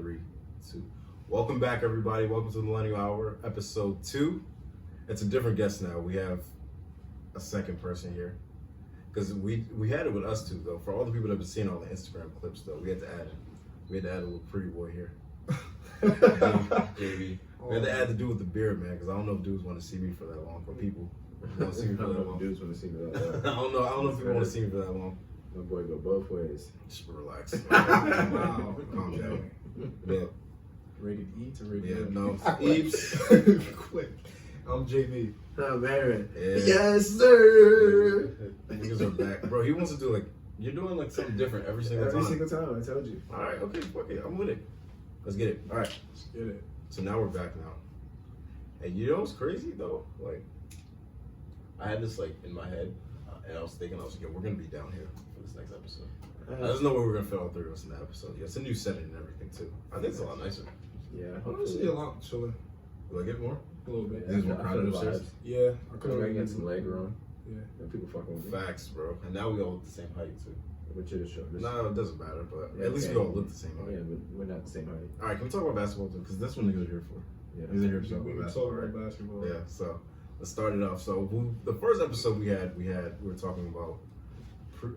3, 2. Welcome back, everybody. Welcome to the Millennial Hour, episode 2. It's a different guest now. We have a second person here. Because we had it with us two, though. For all the people that have been seeing all the Instagram clips, though, we had to add a little pretty boy here. JB. We had to add the dude with the beard, man, because I don't know if dudes want to see me for that long. For people want to see me for that long. Dudes want to see me that long. I don't know if people want to see me for that long. My boy go both ways. Just relax. Wow. Calm down. Yeah. Rated E to rated Yeah, M. no. Eeps. Quick. I'm JB. I'm Aaron. Yeah. Yes, sir. Niggas are back. Bro, he wants to do you're doing something different every single time. Every single time, I told you. Alright, okay, fuck it. I'm with it. Let's get it. Alright. Let's get it. So now we're back now. And you know what's crazy though? I had this in my head, and I was thinking, yo, we're gonna be down here for this next episode. I just know where we're gonna fit all three of us in that episode. Yeah, it's a new setting and everything too. I think it's a lot nicer. Yeah, Honestly, a lot chiller. Will I get more? A little bit. These more crowded upstairs? Yeah. I could have got some leg room. Yeah. And people fucking with me. Facts, bro. And now we all look the same height too. But you're the shortest. No, it doesn't matter, but Yeah, at least we all look the same height. Yeah, but we're not the same height. Alright, can we talk about basketball too? Because that's what niggas are here for. Yeah. Niggas are here to talk We about can basketball, talk right? about basketball. Yeah, so let's start it off. So the first episode we were talking about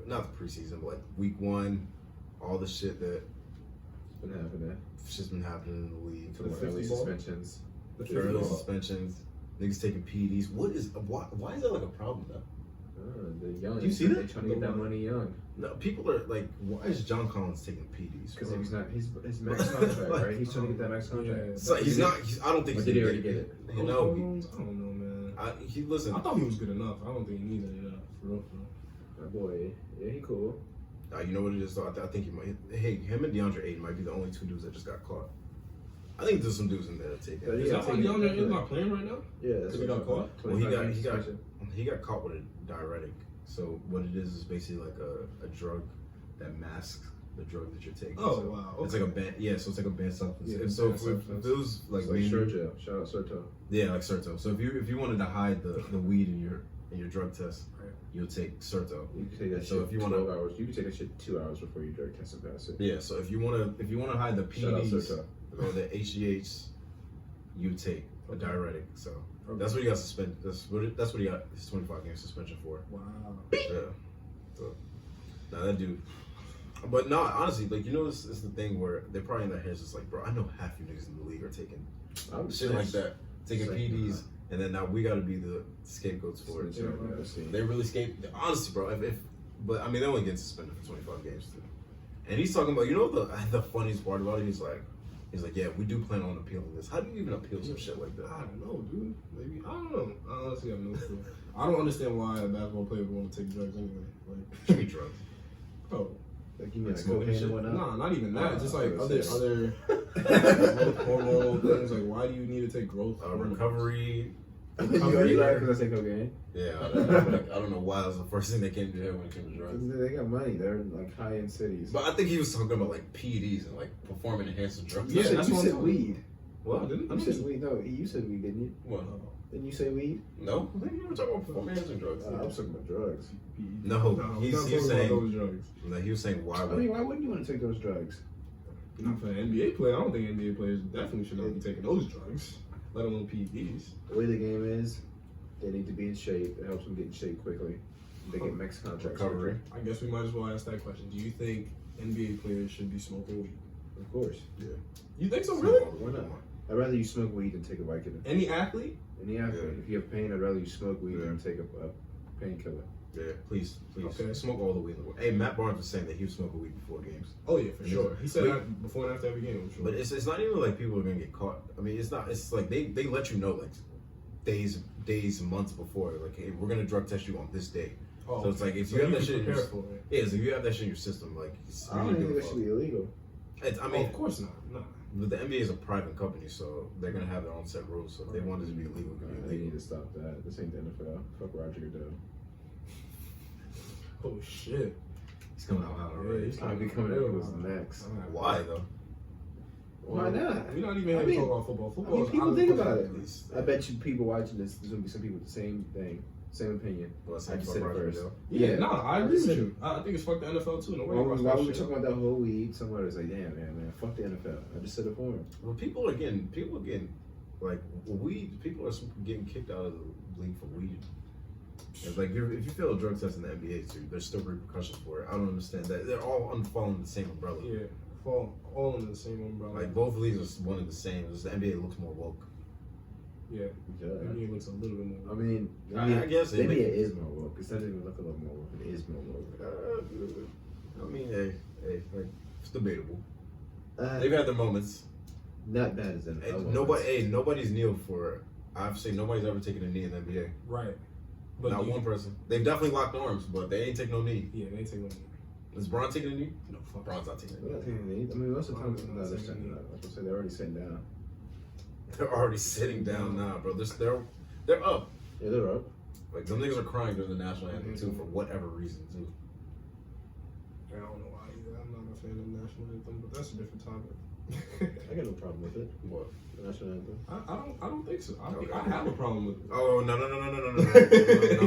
not the preseason, but week 1, all the shit that What's been happening? shit's been happening in the league. For the early 50 ball? suspensions. The Early 50 ball. suspensions, niggas taking PEDs. Why is that a problem though? The young. You see that? They're trying to get that money young. No, people are why is John Collins taking PEDs? Because bro? he's not. He's his max contract, right? He's trying to get that max contract. Yeah. So he's not. I don't think Or he's did he gonna already get it? You know, I don't know, man. listen. I thought he was good enough. I don't think he needs any enough. For real. My boy, yeah, he cool. You know what it is though? I think he might. Hey, him and DeAndre Ayton might be the only two dudes that just got caught. I think there's some dudes in there that take But it. Is that why DeAndre is not playing right now? Yeah, that's Because he got caught? Well, he got caught with a diuretic. So what it is basically a drug that masks the drug that you're taking. Oh, so wow. It's like a banned, so it's like a banned substance. Yeah, And so banned if substance. it was Like me and you- Sergio. Shout out Sergio. yeah, like Serto. So if you wanted to hide the weed in your drug test, Right. you'll take Serto. You can take that So shit if you 12 wanna- hours. You can take that shit 2 hours before you drug test and pass it. Yeah. So if you wanna hide the Shout out PEDs Serto. or the HGH, you take a diuretic. So that's what he got suspended. That's what he got his 25 game suspension for. Wow. Yeah. So now that dude. But no, honestly, this is the thing where they're probably in their heads just bro, I know half you niggas in the league are taking I'm shit like that, taking PEDs, and then now we got to be the scapegoats for it. Yeah, Too. They really honestly, bro. But I mean, they only get suspended for 25 games too. And he's talking about, the funniest part about it. He's like, yeah, we do plan on appealing this. How do you even appeal some shit like that? I don't know, dude. Maybe I don't know. I honestly have no clue. I don't understand why a basketball player would want to take drugs anyway. Street drugs. Bro, Like you mean like Smoking cocaine shit? and whatnot? nah, not even that. Just I like was other hormonal things. Like, why do you need to take growth hormones? Recovery. You already lied because I say cocaine. Yeah, I don't know why that was the first thing that came to head when it came to drugs. They got money. They're in like high-end cities. But I think he was talking about PEDs and performing enhancing drugs. Yeah, you that's said, what you I'm said talking weed. What? You said weed. No, you said weed, didn't you? What? Didn't you say weed? No, I think you were talking about performing enhancing drugs. I was talking about drugs. No, he's not talking saying- about those drugs. No, he was saying why I would mean, why wouldn't you want to take those drugs? Not for an NBA player. I don't think NBA players definitely should not be taking those drugs, let alone PEDs. The way the game is, they need to be in shape. It helps them get in shape quickly. They get max contracts. recovery? I guess we might as well ask that question. Do you think NBA players should be smoking weed? Of course. You think so, really? Why not? I'd rather you smoke weed than take a Vicodin. Any athlete? Any athlete, Yeah. if you have pain, I'd rather you smoke weed Yeah. than take a painkiller. Yeah, please. Okay. Smoke all the weed in the world. Hey, Matt Barnes was saying that he was smoking weed before games. Oh yeah, for Yeah. sure. He said Wait. that before and after every game. I'm sure. But it's not even people are gonna get caught. I mean, it's not. It's they let you know days, months before. Hey, we're gonna drug test you on this day. So it's if you have that shit, prepare for it. yeah. So if you have that shit in your system, I don't even think that should be illegal. I mean, of course not. Nah. but the NBA is a private company, so they're gonna have their own set rules. So if they want it to be illegal, it can be They illegal. need to stop that. This ain't the NFL. Fuck Roger Goodell. Oh shit. He's coming out hot Yeah, already. he's I'll be coming up with what's next. Why though? Why not? We're not even here I to mean- talk about football. I Football mean, is people out of think the about question. it. I bet you people watching this, there's gonna be some people with the same thing. Same opinion. Well, I same just said it fuck first. Roger Yeah, nah, I agree with said- you. I think it's fuck the NFL too. Nobody Why watch were that we shit. talking about that whole weed? Somebody was like, damn, man, fuck the NFL. I just said it for him. Well, people are getting like weed. People are getting kicked out of the league for weed. It's like if you fail a drug test in the NBA, too, there's still repercussions for it. I don't understand that. They're all falling the same umbrella. Yeah, fall all under the same umbrella. Like both leagues are one and the same. Just the NBA looks more woke. Yeah, Yeah. NBA looks a little bit more. I mean, I guess the NBA is more woke. It doesn't even look a little more woke. It is more woke. I mean, hey, like, it's debatable. Uh, They've had their moments. Not bad as Hey, in nobody's kneeled for. I've seen nobody's ever taken a knee in the NBA. Right. Not one person. They've definitely locked arms, but they ain't taking no knee. Yeah, they ain't taking no knee. Is Braun taking a knee? No, fuck. Braun's not taking a They're knee. not taking a knee. I mean, most of the time, They're no, not they're taking a sitting knee. down. Like I said, they're already sitting down. They're already sitting down now, bro. They're up. Yeah, they're up. Like them niggas are crying during the national anthem too for whatever reason too. I don't know why either. I'm not a fan of the national anthem, but that's a different topic. I got no problem with it. What? The national anthem. I don't think so. I think Okay. I have a problem with it. Oh no!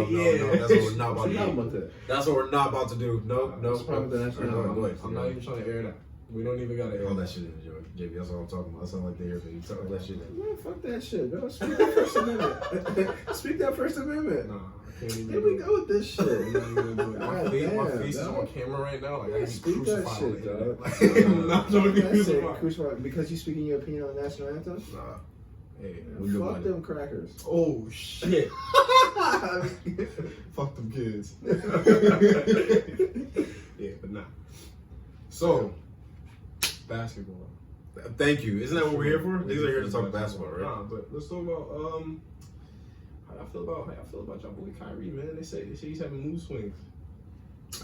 Yeah. That's what we're not about What's to wrong do. with it? That's what we're not about to do. Nope. What's wrong with the national anthem? Go ahead. I'm not even trying to air that. We don't even gotta air All that shit in, JB. That's what I'm talking about. That's not like they hear me. Talk all that shit in. Man, fuck that shit, bro. Speak that First Amendment. Speak that First Amendment. Nah, I can't even. Here we go with this shit. I'm not even doing it. My God face, my damn, face is dog. on camera right now. Like I Yeah, can be speak that crucified on shit, the internet. dog. Like, I'm not trying to be That's it, crucified. crucified. Because you speaking your opinion on the national anthem? Nah. Hey, We good Fuck money. them crackers. oh shit. Fuck them kids. Yeah, but nah. So, basketball. Thank you. Isn't that what we're here for? These are here to talk basketball, right? Nah, but let's talk about how I feel about y'all boy Kyrie, man. They say he's having mood swings.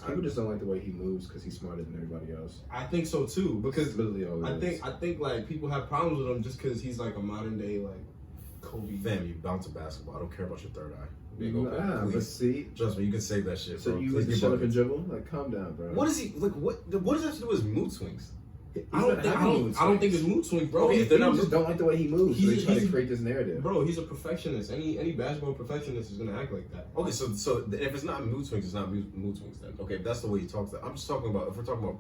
People just don't like the way he moves because he's smarter than everybody else. I think so too, because That's literally all it is. I think like people have problems with him just because he's like a modern day like Kobe. Fam, you bounce a basketball. I don't care about your third eye. Go back, Nah, but please. see, Trust me, you can save that shit, so bro. you Please want to get shut up and buckets. dribble? Like, calm down, bro. What is he like? What does that have to do with his mood swings? I don't think it's mood swings, bro. Okay, He- if they're People not just don't like the way he moves. So they He's- try to he's- create this narrative. Bro, he's a perfectionist. Any basketball perfectionist is gonna act like that. Okay, so if it's not mood swings, it's not mood swings then. Okay, if that's the way he talks. I'm just talking about if we're talking about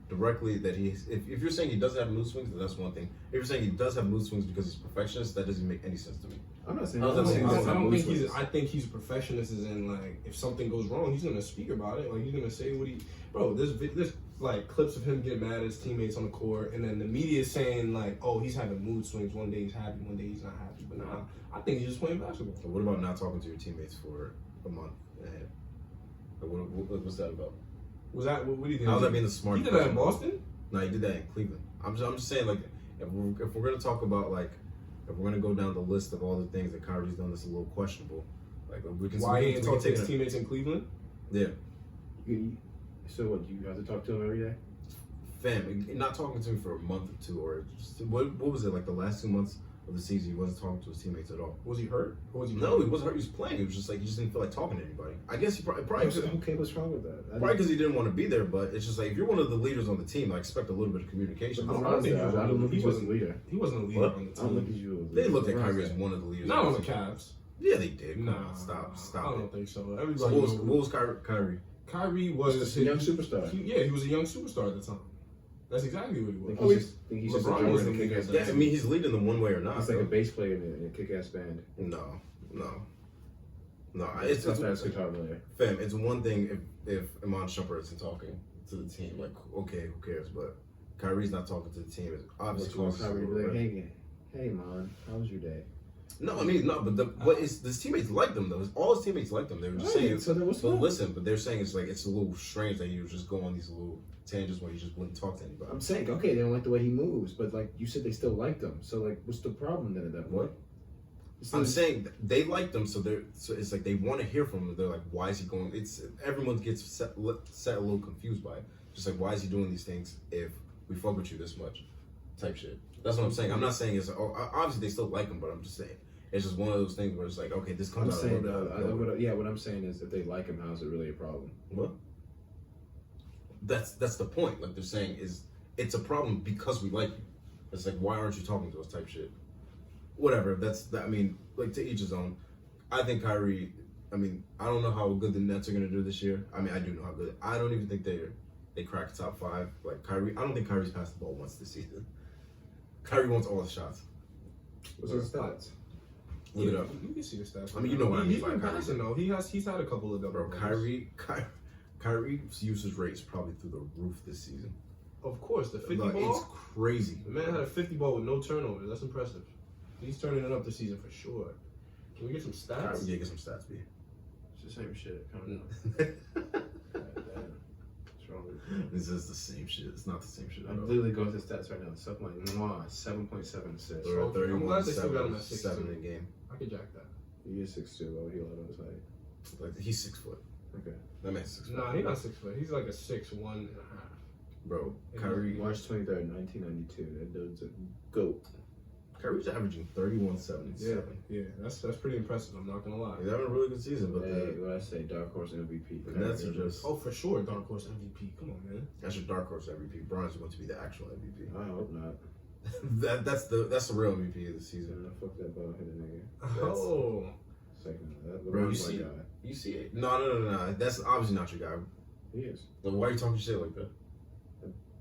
directly that if you're saying he doesn't have mood swings, then that's one thing. If you're saying he does have mood swings because he's perfectionist, that doesn't make any sense to me. I'm not saying. I I'm don't not saying that's I not don't mood think he's. swings. I think he's a perfectionist. Is in like if something goes wrong, he's gonna speak about it. Like he's gonna say what he. Bro, there's like clips of him getting mad at his teammates on the court, and then the media is saying like, oh, he's having mood swings. One day he's happy, one day he's not happy. But nah, I think he's just playing basketball. So what about not talking to your teammates for a month and a half? Like, what's that about? Was that what do you think? How's that being the smart? He did that in Boston. No, he did that in Cleveland. I'm just saying, like, if we're gonna talk about like, if we're gonna go down the list of all the things that Kyrie's done that's a little questionable, like we can. Why he we didn't can talk to take his it- teammates in Cleveland? Yeah, So what? You have to talk to him every day? fam, not talking to me for a month or two, or just, what was it like the last 2 months of the season? He wasn't talking to his teammates at all. Was he hurt? Or was he? No, he wasn't hurt. He was playing. It was just like he just didn't feel like talking to anybody. I guess he probably Okay, what's wrong with that? probably because he didn't want to be there. But it's just like if you're one of the leaders on the team, I expect a little bit of communication. I don't think he was- I don't look he at you as a wasn't- leader. He wasn't a leader What? on the I don't look at team. you as a leader. They looked at What I'm Kyrie as saying. one of the leaders. Not on the team. Cavs. Yeah, they did. Come Nah, on, stop I it. don't think so. So Everybody. what was Kyrie? Kyrie was Just a young superstar. He was a young superstar at the time. That's exactly what he was. Think he's just a LeBron drummer was in a the kick-ass leader. Yeah, I band. mean he's leading them one way or not. He's like a though. bass player in a kick-ass band. No. It's It's not as guitar player. fam. It's one thing if Iman Shumpert isn't talking to the team. Like, okay, who cares? But Kyrie's not talking to the team. It's obviously What's causes Kyrie a be little like, rift. hey man, how was your day? No, I mean no, but his teammates like them though. All his teammates like them. They were just saying. So then what's But wrong? listen, but they're saying it's like it's a little strange that he would just go on these little tangents where he just wouldn't talk to anybody. I'm saying, okay, they don't like the way he moves, but like you said, they still liked him. So like, what's the problem then at that point? What? I'm saying they like them, so it's like they want to hear from him. They're like, why is he going? It's everyone gets set a little confused by it. Just like, why is he doing these things if we fuck with you this much, type shit. That's what I'm saying. I'm not saying it's obviously they still like him, but I'm just saying it's just one of those things where it's like, okay, this I'm comes out. saying, a little bit. what I'm saying is, if they like him, how is it really a problem? What? That's the point. Like they're saying is it's a problem because we like you. It's like, why aren't you talking to us, type shit. Whatever. I mean, like to each his own. I think Kyrie I mean, I don't know how good the Nets are gonna do this year. I mean, I do know how good. I don't even think they crack top 5. Like Kyrie, I don't think Kyrie's passed the ball once this season. Kyrie wants all the shots. What's his stats? Look it up. You can see the stats. I mean, you know what I mean He's by been Kyrie. passing though. He's had a couple of double. Bro, Kyrie's usage rate is probably through the roof this season. Of course, the 50 Like, ball. it's crazy. The man had a 50 ball with no turnovers. That's impressive. He's turning it up this season for sure. Can we get some stats? Yeah, get some stats, B. It's the same shit coming up. What's wrong with it? This is the same shit. It's not the same shit at I'm all. literally going to stats right now. Something like 7.7 assists. They're at Okay, I'm glad they still got 31, him at 6'2". 7 in a game. I could jack that. He is 6'2", though. He on his height. Like, he's 6 foot. Okay. That man's 6 foot. Nah, he's not 6 foot. He's like a 6'1.5". Bro, Kyrie. March 23rd, 1992. That dude's a goat. Kyrie's averaging 31, 7, and 7. Yeah, that's pretty impressive. I'm not gonna lie. He's having a really good season, but Hey, what I say, dark horse MVP. the Nets are just. Oh, for sure, dark horse MVP. Come on, man. That's your dark horse MVP. Bron's going to be the actual MVP. I hope not. That's the real MVP of the season. Yeah, fuck that ball headed nigga. Oh, Second of that. Bro, you LeBron's my see- guy. You see it? No. That's obviously not your guy. He is. Like, why are you talking shit like that?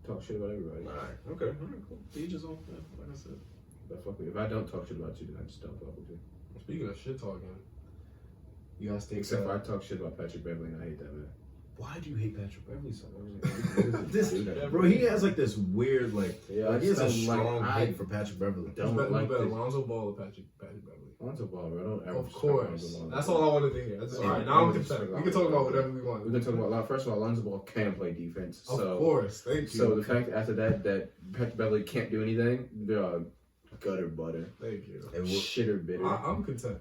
Talk shit about everybody. Alright, okay, alright, cool. Each his own. Yeah, like I said. But fuck me. If I don't talk shit about you, then I just don't fuck with you. speaking of shit talking, you guys think Except for I talk shit about Patrick Beverly and I hate that man. Why do you hate Patrick Beverly so much? This- Bro, he has like this weird, like, Yeah, like he has a I just don't strong like- hate for Patrick Beverly. Don't who's better, like who's better, this. Lonzo Ball or Patrick Beverly? Lonzo Ball, bro. I don't ever Of respect course. Lonzo Ball. That's all I wanted to hear. All right, now I'm content. We can talk about whatever we want. We're gonna talk about a lot. First of all, Lonzo Ball can play defense. Of So, course, thank you. so the fact after that Patrick Beverly can't do anything, they're gutter butter, Thank you. And shitter bitter. I'm content.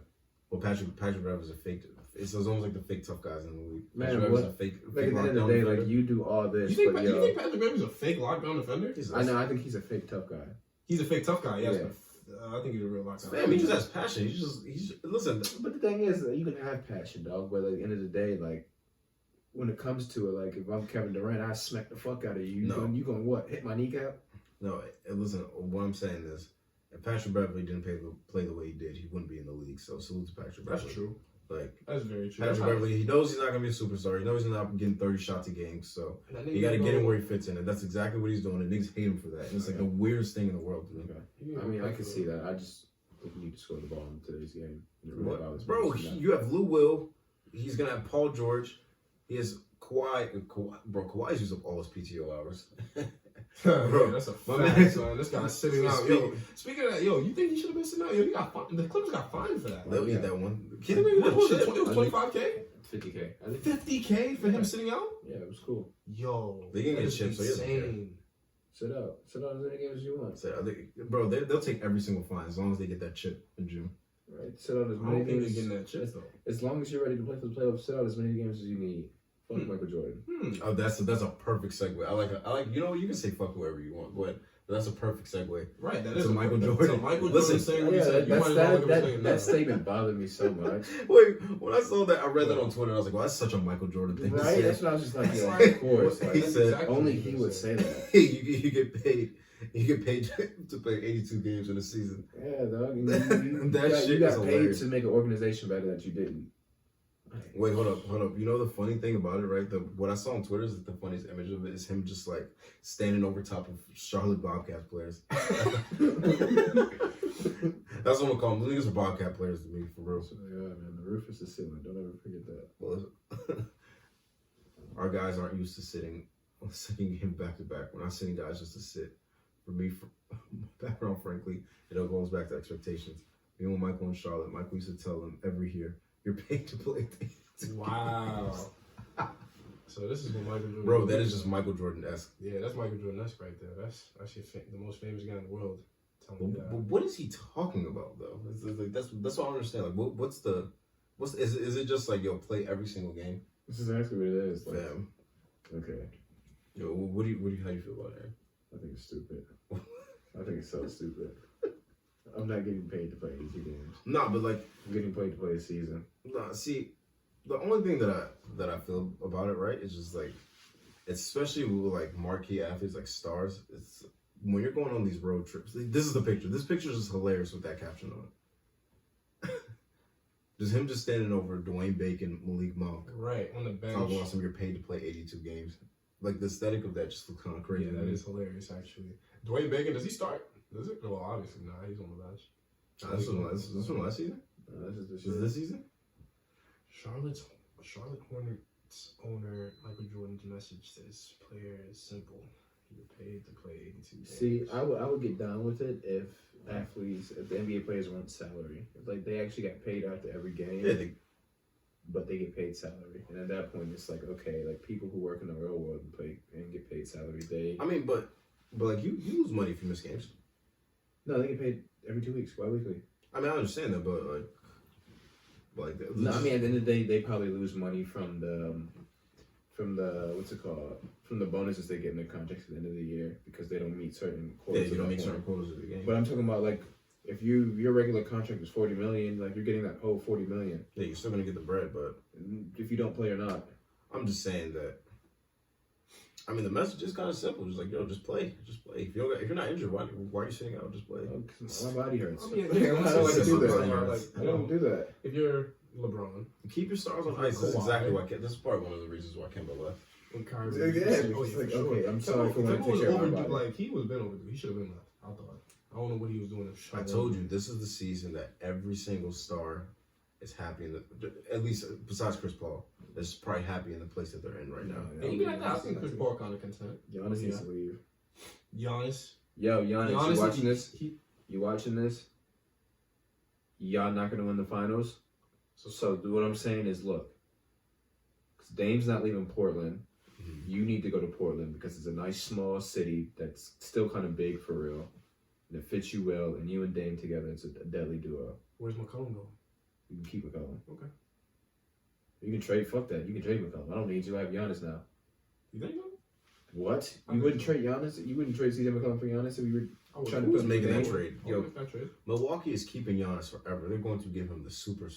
well, Patrick Beverly's a fake. It's almost like the fake tough guys in the league. Man, Patrick Beverly's what- a fake Like at the end of the lockdown day, defender. like you do all this, You think, but you yo, think Patrick Beverly's a fake lockdown defender? I know. I think he's a fake tough guy. He's a fake tough guy, yes, Yeah. but I think he's a real lockdown. Fam, he just has passion. He's listen. But the thing is, you can have passion, dog. But at the end of the day, like when it comes to it, like if I'm Kevin Durant, I smack the fuck out of you. No. You gonna what? Hit my kneecap? No, listen. What I'm saying is, if Patrick Beverly didn't play the way he did, he wouldn't be in the league. So salute to Patrick Beverly. That's true. Like That's very true. Patrick Beverly, he knows he's not gonna be a superstar. He knows he's not getting 30 shots a game. So you got to get him where he fits in, and that's exactly what he's doing. And niggas hate him for that. And it's like the weirdest thing in the world, dude. Okay. I mean, I can see that. I just think you need to score the ball in today's game. And it really bothers me. Bro, you have Lou Will. He's gonna have Paul George. He has Kawhi. Bro, Kawhi's used up all his PTO hours. Bro, that's a my fact, man- son. This guy's sitting out. Yo, speaking of that, yo, you think he should have been sitting out? Yo, the Clippers got fined for that. They'll Yeah. eat that one. What was it? It was I 25K? 50K. I think. 50K for him sitting out? Yeah, it was cool. Yo, They can that get is chips, so he doesn't care. insane. Sit out as many games as you want. So, bro, they'll take every single fine as long as they get that chip in June. Right? Sit out as I many don't think games. they're getting that chip though. As long as you're ready to play for the playoffs, sit out as many games as you need. Fuck Michael Jordan. Oh, that's a perfect segue. I like. You know, you can say fuck whoever you want, but that's a perfect segue. Right, that It's is a Michael that's Jordan. a Michael Listen, Jordan saying what he Yeah, said. You might as well look at him saying that statement bothered me so much. Wait, when I saw that, I read that on Twitter. I was like, well, that's such a Michael Jordan thing to Right? say. That's what I was just like, That's yeah, like- of course. He Like, said- exactly only what he he would said. say that. you get paid to play 82 games in a season. Yeah, dog. And That you shit got is paid hilarious. to make an organization better that you didn't. Wait, hold up. You know the funny thing about it, right? What I saw on Twitter is that the funniest image of it is him just like standing over top of Charlotte Bobcats players. That's what I'm gonna call them. Niggas are Bobcat players to me, for real. So, yeah, man, the roof is the ceiling. Don't ever forget that. Well, our guys aren't used to sitting game back to back. We're not sitting guys just to sit. For me, background, frankly, it all goes back to expectations. Me and Michael and Charlotte, Michael used to tell them every year, you're paid to play things. Wow. So this is what Michael Jordan. Bro, that is just Michael Jordan-esque. Yeah, that's Michael Jordan-esque right there. That's actually the most famous guy in the world. Tell me But that. what is he talking about though? It's like, that's what I don't understand. Like, is it just like, yo, play every single game? This is exactly what it is. Like, Fam. okay. Yo, how do you feel about it? I think it's stupid. I think it's so stupid. I'm not getting paid to play 82 games. Nah, but like, I'm getting paid to play a season. nah, see, the only thing that I feel about it, right, is just like, especially with like marquee athletes like stars, it's when you're going on these road trips. This is the picture. This picture is just hilarious with that caption on it. Just him just standing over Dwayne Bacon, Malik Monk. Right, on the bench. Talking about some you're paid to play 82 games. Like the aesthetic of that just looks kind of crazy. Yeah, that is hilarious, actually. Dwayne Bacon, does he start? Does it? Well, obviously not. He's on the bench. This one last season? This Is this season? Charlotte Hornets owner Michael Jordan's message says, "Player is simple. You're paid to play 82 games." See, I would get down with it if the NBA players want salary. If, like, they actually got paid after every game. Yeah, but they get paid salary. And at that point, it's like, okay, like people who work in the real world and play and get paid salary. but like you lose money if you miss games. No, they get paid every 2 weeks, bi-weekly. I mean, I understand that, but no, I mean, at the end of the day, they probably lose money from the what's it called? From the bonuses they get in their contracts at the end of the year because they don't meet certain quotas. Yeah, you don't meet certain quotas of the game. But I'm talking about, like, if your regular contract is $40 million, like, you're getting that whole $40 million. Yeah, you're still gonna get the bread, but if you don't play or not. I'm just saying that. I mean, the message is kind of simple. Just like, yo, just play. If you're not injured, why are you sitting out? Just play. My body hurts. I mean, I don't do that. like, I don't do that. If you're LeBron, Keep your stars on ice. This is exactly why. This is probably one of the reasons why Kemba left. when Kyrie, Okay, I'm sorry for when I take care of my body. Like, he was been overdue. He should have been left. I thought. I don't know what he was doing. I told you this is the season that every single star is happy at least besides Chris Paul, is probably happy in the place that they're in right now. And even at that, I think Chris Paul kind of content. Giannis needs to leave. Giannis, Giannis, you watching this? You watching this? Y'all not gonna win the finals. So what I'm saying is, look, because Dame's not leaving Portland. Mm-hmm. You need to go to Portland because it's a nice small city that's still kind of big for real. And it fits you well, and you and Dame together, it's a deadly duo. Where's McCollum going? You can keep McCollum. Okay. You can trade. Fuck that. You can trade McCollum. I don't need you. I have Giannis now. You think so? What? You wouldn't trade Giannis? You wouldn't trade CJ McCollum for Giannis if you were trying to Who's put making that Dame? trade? Yo, Milwaukee is keeping Giannis forever. They're going to give him the super. But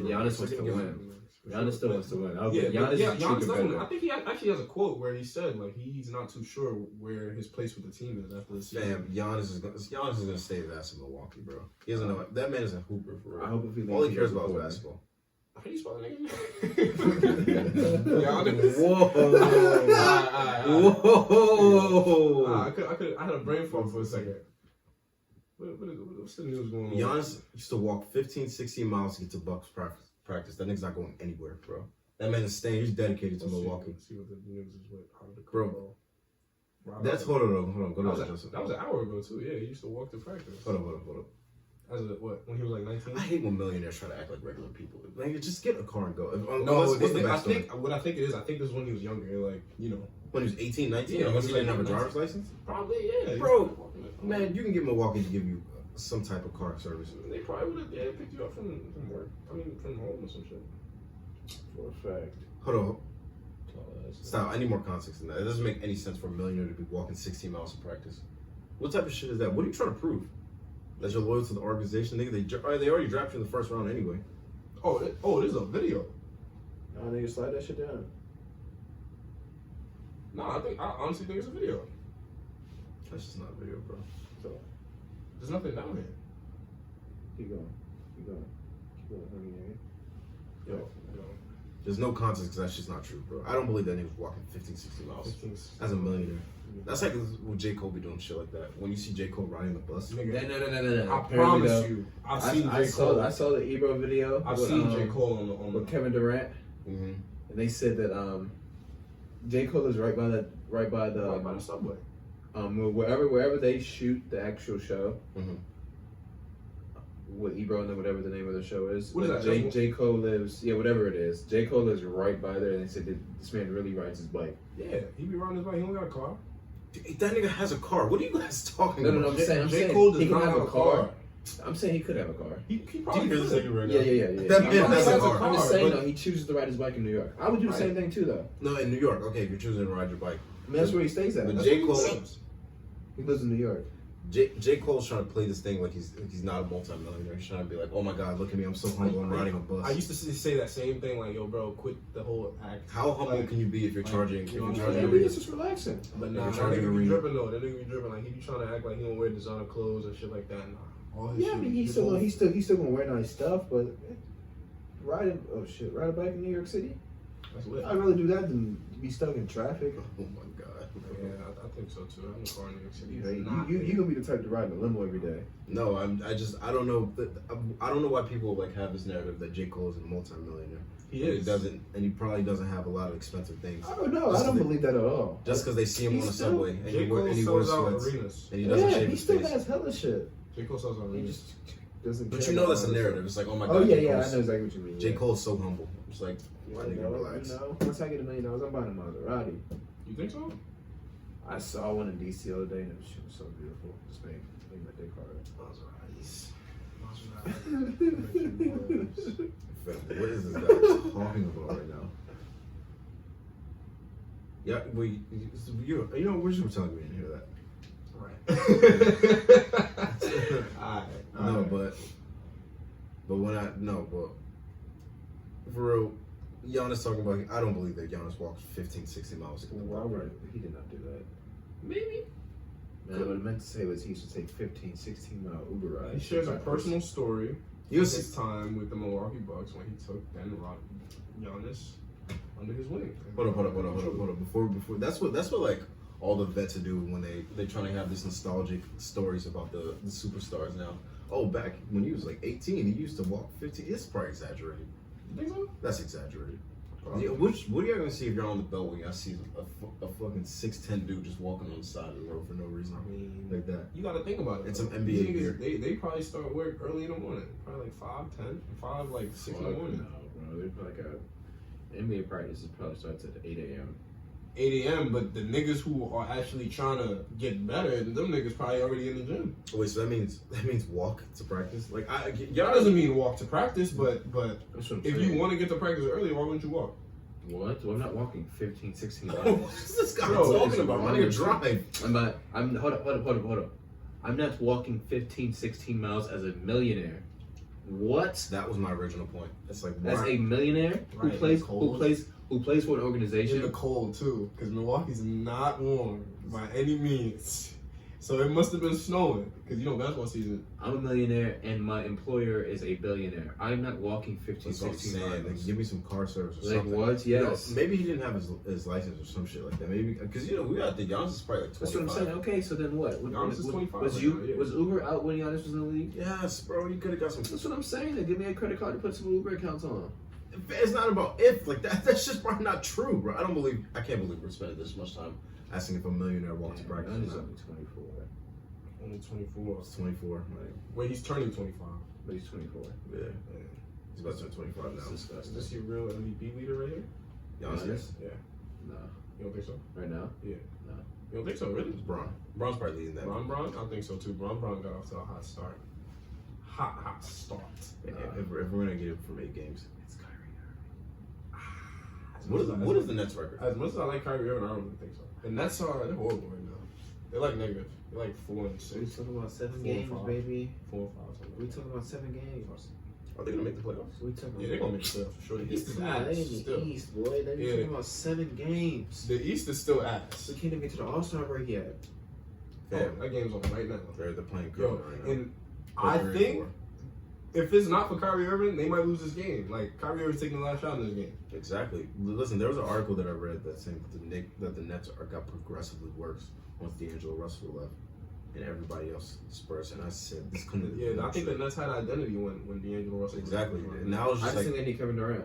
Giannis wants to win. Giannis still wants to win. Giannis doesn't. I think he actually has a quote where he said like he's not too sure where his place with the team is after this season. Damn, Giannis is gonna stay his ass in Milwaukee, bro. He doesn't know that man is a hooper for real. I hope if he all he cares about is basketball. How do you spell that nigga? Giannis. Whoa. I had a brain fog for a second. What's the news going on? Giannis used to walk 15, 16 miles to get to Bucks practice. That nigga's not going anywhere, bro. That man is staying. He's dedicated to Milwaukee. Let's see what the news is with. Bro, that's hold on. Go to that was an hour ago too. Yeah, he used to walk to practice. Hold on. As a, what? When he was like 19? I hate when millionaires try to act like regular people. Like, just get a car and go. I think it is. I think this is when he was younger. Like, you know, when he was 18, 19. Yeah, unless he didn't have a driver's license. Probably, yeah. Bro, man, you can get Milwaukee to give you some type of car service. They probably would have picked you up from work. I mean, from home or some shit. For a fact. Hold on. Stop. I need more context than that. It doesn't make any sense for a millionaire to be walking 16 miles to practice. What type of shit is that? What are you trying to prove? That you're loyal to the organization? Nigga, they already drafted you in the first round anyway. Oh, it is a video. No, nigga, slide that shit down. No, I honestly think it's a video. That's just not a video, bro. So, there's nothing down here. Keep going, honey, nigga. Yo. There's no context because that's just not true, bro. I don't believe that nigga was walking 15, 16 miles as a millionaire. That's like when J. Cole be doing shit like that. When you see J. Cole riding the bus. No. I promise you. I've seen J. Cole. I saw the Ebro video. I've seen J. Cole on with Kevin Durant. Mm-hmm. And they said that J. Cole is right by the subway. Wherever they shoot the actual show. Mm-hmm. With Ebro and whatever the name of the show is. What is that? J. Cole lives, whatever it is. J. Cole lives right by there, and they said that this man really rides his bike. Yeah, he be riding his bike. He don't got a car. That nigga has a car. What are you guys talking about? No, I'm saying J. Cole does he can not have a car. I'm saying he could have a car. He Do probably you hear this nigga right now? Yeah. That man has a car. I'm just saying, though, he chooses to ride his bike in New York. I would do the same thing, too, though. No, in New York. Okay, if you're choosing to ride your bike. I mean, that's where he stays at. But J. Cole... He lives in New York. J. Cole's trying to play this thing like he's not a multi-millionaire. He's trying to be like, oh my god, look at me, I'm so humble, I'm riding a bus. I used to say that same thing, like, yo, bro, quit the whole act. How humble can you be if you're charging? It's just relaxing. But nah, that nigga be dripping though. That nigga be dripping like he be trying to act like he don't wear designer clothes and shit like that. Nah, all his shit. I mean, he's still gonna wear nice stuff, but ride a bike in New York City. That's lit. I'd rather do that than be stuck in traffic. Oh my god. Yeah, I think so too. I'm a car in New York City. You gonna be the type to ride in a limo every day. No, I don't know. I don't know why people like have this narrative that J. Cole is a multi-millionaire. He And is. He doesn't, and he probably doesn't have a lot of expensive things. I don't know. I don't believe that at all. Just because they see him He's on the still- subway and J. he Cole wears sells out sweats arenas. and he doesn't shave he his still face. has hella shit. J. Cole sells out He arenas. just doesn't. But care you know about that's a all that narrative. shit. It's like, oh my Oh god. yeah, J. yeah. I Cole's- know exactly what you mean. J. yeah. Cole's so humble. It's like, You nigga, know, relax. once I get $1 million, I'm buying a Maserati. You think so? I saw one in DC the other day, and that shit was so beautiful. Just made my dick hard. What is this guy talking about right now? Yeah, you know, we're just telling me to hear that. Right. Alright. But for real, Giannis talking about, I don't believe that Giannis walked 15, 16 miles to get the ball. He did not do that. Maybe. Man, what I meant to say was he used to take 15, 16 mile Uber rides. He shares a personal story. He was His time with the Milwaukee Bucks when he took Giannis under his wing. Hold up. Before that's what like all the vets do when they trying to have these nostalgic stories about the superstars now. Oh, back when he was like 18, he used to walk 15. It's probably exaggerated. You think so? That's exaggerated. Yeah, what are you gonna see if you're on the Beltway? I see a fucking 6'10" dude just walking on the side of the road for no reason, I mean, like that. you gotta think about it. It's though. some NBA These niggas, gear. They probably start work early in the morning. Probably like 5, 10, 5, like 6 in the morning. No, bro. They're probably got NBA practices probably starts at 8 a.m. 8 a.m. But the niggas who are actually trying to get better, them niggas probably already in the gym. Oh, wait, so that means walk to practice? Like That doesn't mean walk to practice, but That's what I'm if saying. you want to get to practice early, why wouldn't you walk? What? Well, I'm not walking 15, 16 what miles. is this guy Bro, talking it's about? My wrong. nigga drive. Hold up. I'm not walking 15, 16 miles as a millionaire. What? That was my original point. It's like As a millionaire Right, who plays cold. for an In organization. the cold too, because Milwaukee's not warm by any means. So it must have been snowing, because you know basketball season. I'm a millionaire and my employer is a billionaire. I'm not walking 15, That's what I'm 16 saying. miles. Like, give me some car service or Like something. what? You know, Yes. maybe he didn't have his license or some shit like that. Maybe because we got the Giannis is probably like 25. That's what I'm saying. Okay, so then what? Giannis is 25 Was right you now, yeah. was Uber out when Giannis was in the league? Yes, bro. You could have got some. That's what I'm saying. Then give me a credit card to put some Uber accounts on. It's not about if like that. That's just probably not true, bro. I can't believe we're spending this much time asking if a millionaire walked to practice. Giannis is or not. only 24, Only 24. It's 24. Like, Wait, he's turning 25. but he's 24. yeah, he's about to turn 25 It's now. Is disgusting. this your real MVP leader right here? Giannis. Yeah. No, You don't think so? right now. You don't think so, really? It's Bron. Bron's probably leading that. Bron? I think so too. Bron got off to a hot start. Hot start. If we're gonna get it from 8 games, It's Kyrie what is the Nets record? As much as I like Kyrie Irving, I don't really think so. The Nets they're horrible right now. They're like negative. They're like 4 and We 6, talking about 7 4 and games, 5. baby. 4 and 5. Something We like talking about 7 games. Are they gonna make the playoffs? We talking. Yeah, they're gonna make the playoffs for sure. The East is Nah, ass. they in the Still. East, boy. They're Yeah. talking about 7 games. The East is still ass. We can't even get to the All-Star break yet. Oh, Yeah. that game's on right now. They're playing Yo, good right now. and I They're think 3-4. if it's not for Kyrie Irving, they might lose this game. Like Kyrie Irving's taking the last shot in this game. Exactly. Listen, there was an article that I read that saying that the Nets got progressively worse once D'Angelo Russell left and everybody else Spurs. And I said this couldn't. have been Yeah, I think the true. Nets had identity when D'Angelo Russell. was Exactly. playing. And now it's I just just like think they need Kevin Durant.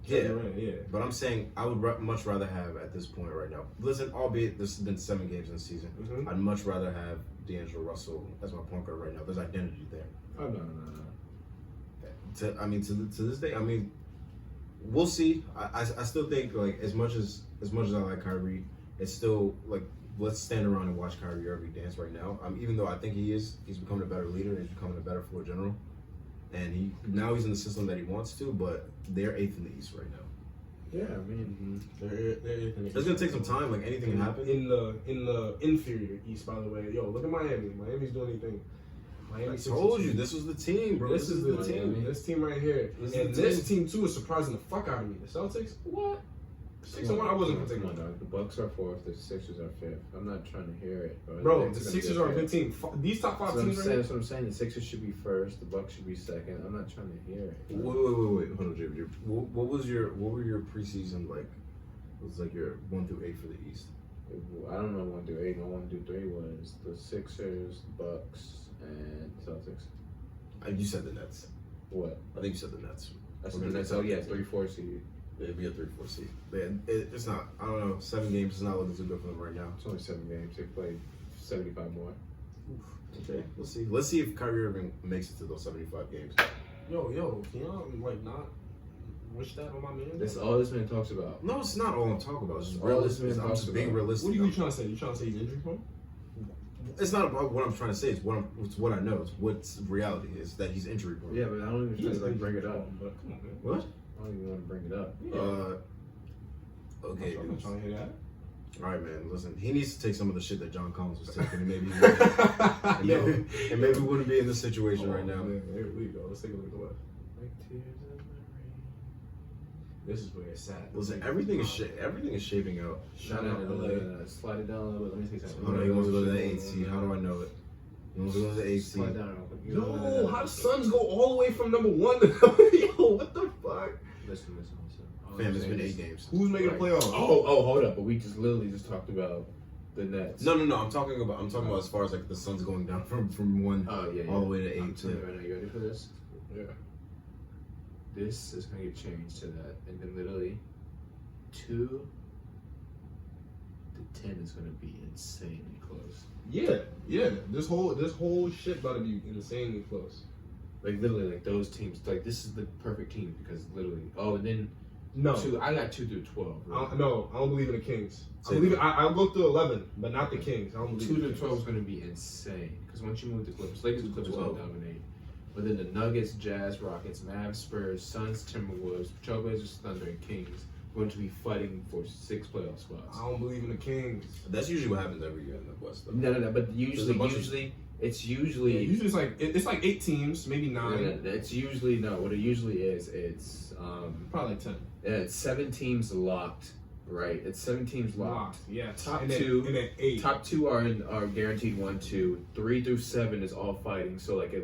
yeah. But I'm saying I would much rather have at this point right now. Listen, albeit this has been 7 games in the season, Mhm. I'd much rather have D'Angelo Russell as my point guard right now. There's identity there. Oh no. To this day, I mean, we'll see. I still think like as much as I like Kyrie, it's still like let's stand around and watch Kyrie Irving dance right now. Even though I think he's becoming a better leader and he's becoming a better floor general, and he's in the system that he wants to. But they're 8th in the East right now. Yeah, I mean, They're It's gonna take some time. Like anything can happen. in the inferior East. By the way, yo, look at Miami. Miami's doing anything. I told you this was the team, bro. This is the Miami. team. This team right here. This is And the this team too is surprising the fuck out of me. The Celtics, what? 6-1. I wasn't gonna take Come on, one. dog. The Bucks are 4th. The Sixers are 5th. I'm not trying to hear it, bro. Bro, the Sixers are a good team. These top 5 teams right here. That's what I'm saying. The Sixers should be 1st. The Bucks should be 2nd. I'm not trying to hear it. Wait. Hold on, JB. What were your preseason like? It was like your 1 through 8 for the East. I don't know 1 through 8. My 1 through 3 was the Sixers, Bucks, and Celtics. You said the Nets. What? I think you said the Nets. That's the Nets. Oh yeah, 3-4 seed. It'd be a 3-4 seed. Man, it's not. I don't know. 7 games is not looking too good for them right now. It's only 7 games. They played 75 more. Okay, we'll see. Let's see if Kyrie Irving makes it to those 75 games. Yo, can y'all like not wish that on my man? That's all this man talks about. No, it's not all I'm talking about. It's just All this realistic. man I'm talks just being about. realistic. What are you trying to say? You trying to say he's injury prone? It's not about what I'm trying to say. It's what I know. It's what's reality is that he's injury prone. Yeah, but I don't even try to bring it up. But come on, man. What? I don't even want to bring it up. Okay. I'm not trying to hear that. All right, man. Listen, he needs to take some of the shit that John Collins was taking, and maybe we wouldn't be in this situation right now. Man, here we go. Let's take a look at the West. Like tears in the This is where it's at. Listen, everything is shaping out. Shout out to LA. Slide it down a little bit. Let me see something. Hold on, he wants to go to the 8th seed. How do I know it? He wants to go to the 8th Slide seed. down real quick. Yo, how the Suns go all the way from number 1 to number? Yo, what the fuck? Listen. Fam, it's been 8 games. Who's making the playoffs? Oh, hold up. But we just literally just talked about the Nets. No. I'm talking about as far as like the Suns going down from 1 Oh, yeah. all the way to 8 I'm telling you to. right now, you ready for this? Yeah. This is going to get changed to that. And then literally 2 to 10 is going to be insanely close. Yeah. This whole shit about to be insanely close. Like literally, like those teams, like this is the perfect team because literally. Oh, and then No. I got 2 through 12. Right? I don't believe in the Kings. Say I'll go through 11, but not the Kings. I don't believe 2 in to the 12 is Kings. going to be insane because once you move the Clippers, Lakers and Clippers all 12. dominate. But then the Nuggets, Jazz, Rockets, Mavs, Spurs, Suns, Timberwolves, Trailblazers, Thunder, and Kings going to be fighting for 6 playoff spots. I don't believe in the Kings. That's usually what happens every year in the West. Though. No. But There's a bunch of- usually it's Yeah, usually. usually it's like 8 teams, maybe 9, It's usually no. What it usually is, it's probably like 10. it's 7 teams locked, right? It's 7 teams locked. Yeah. Top and then, 2 and then 8. Top 2 are guaranteed 1, 2, 3 through 7 is all fighting. So like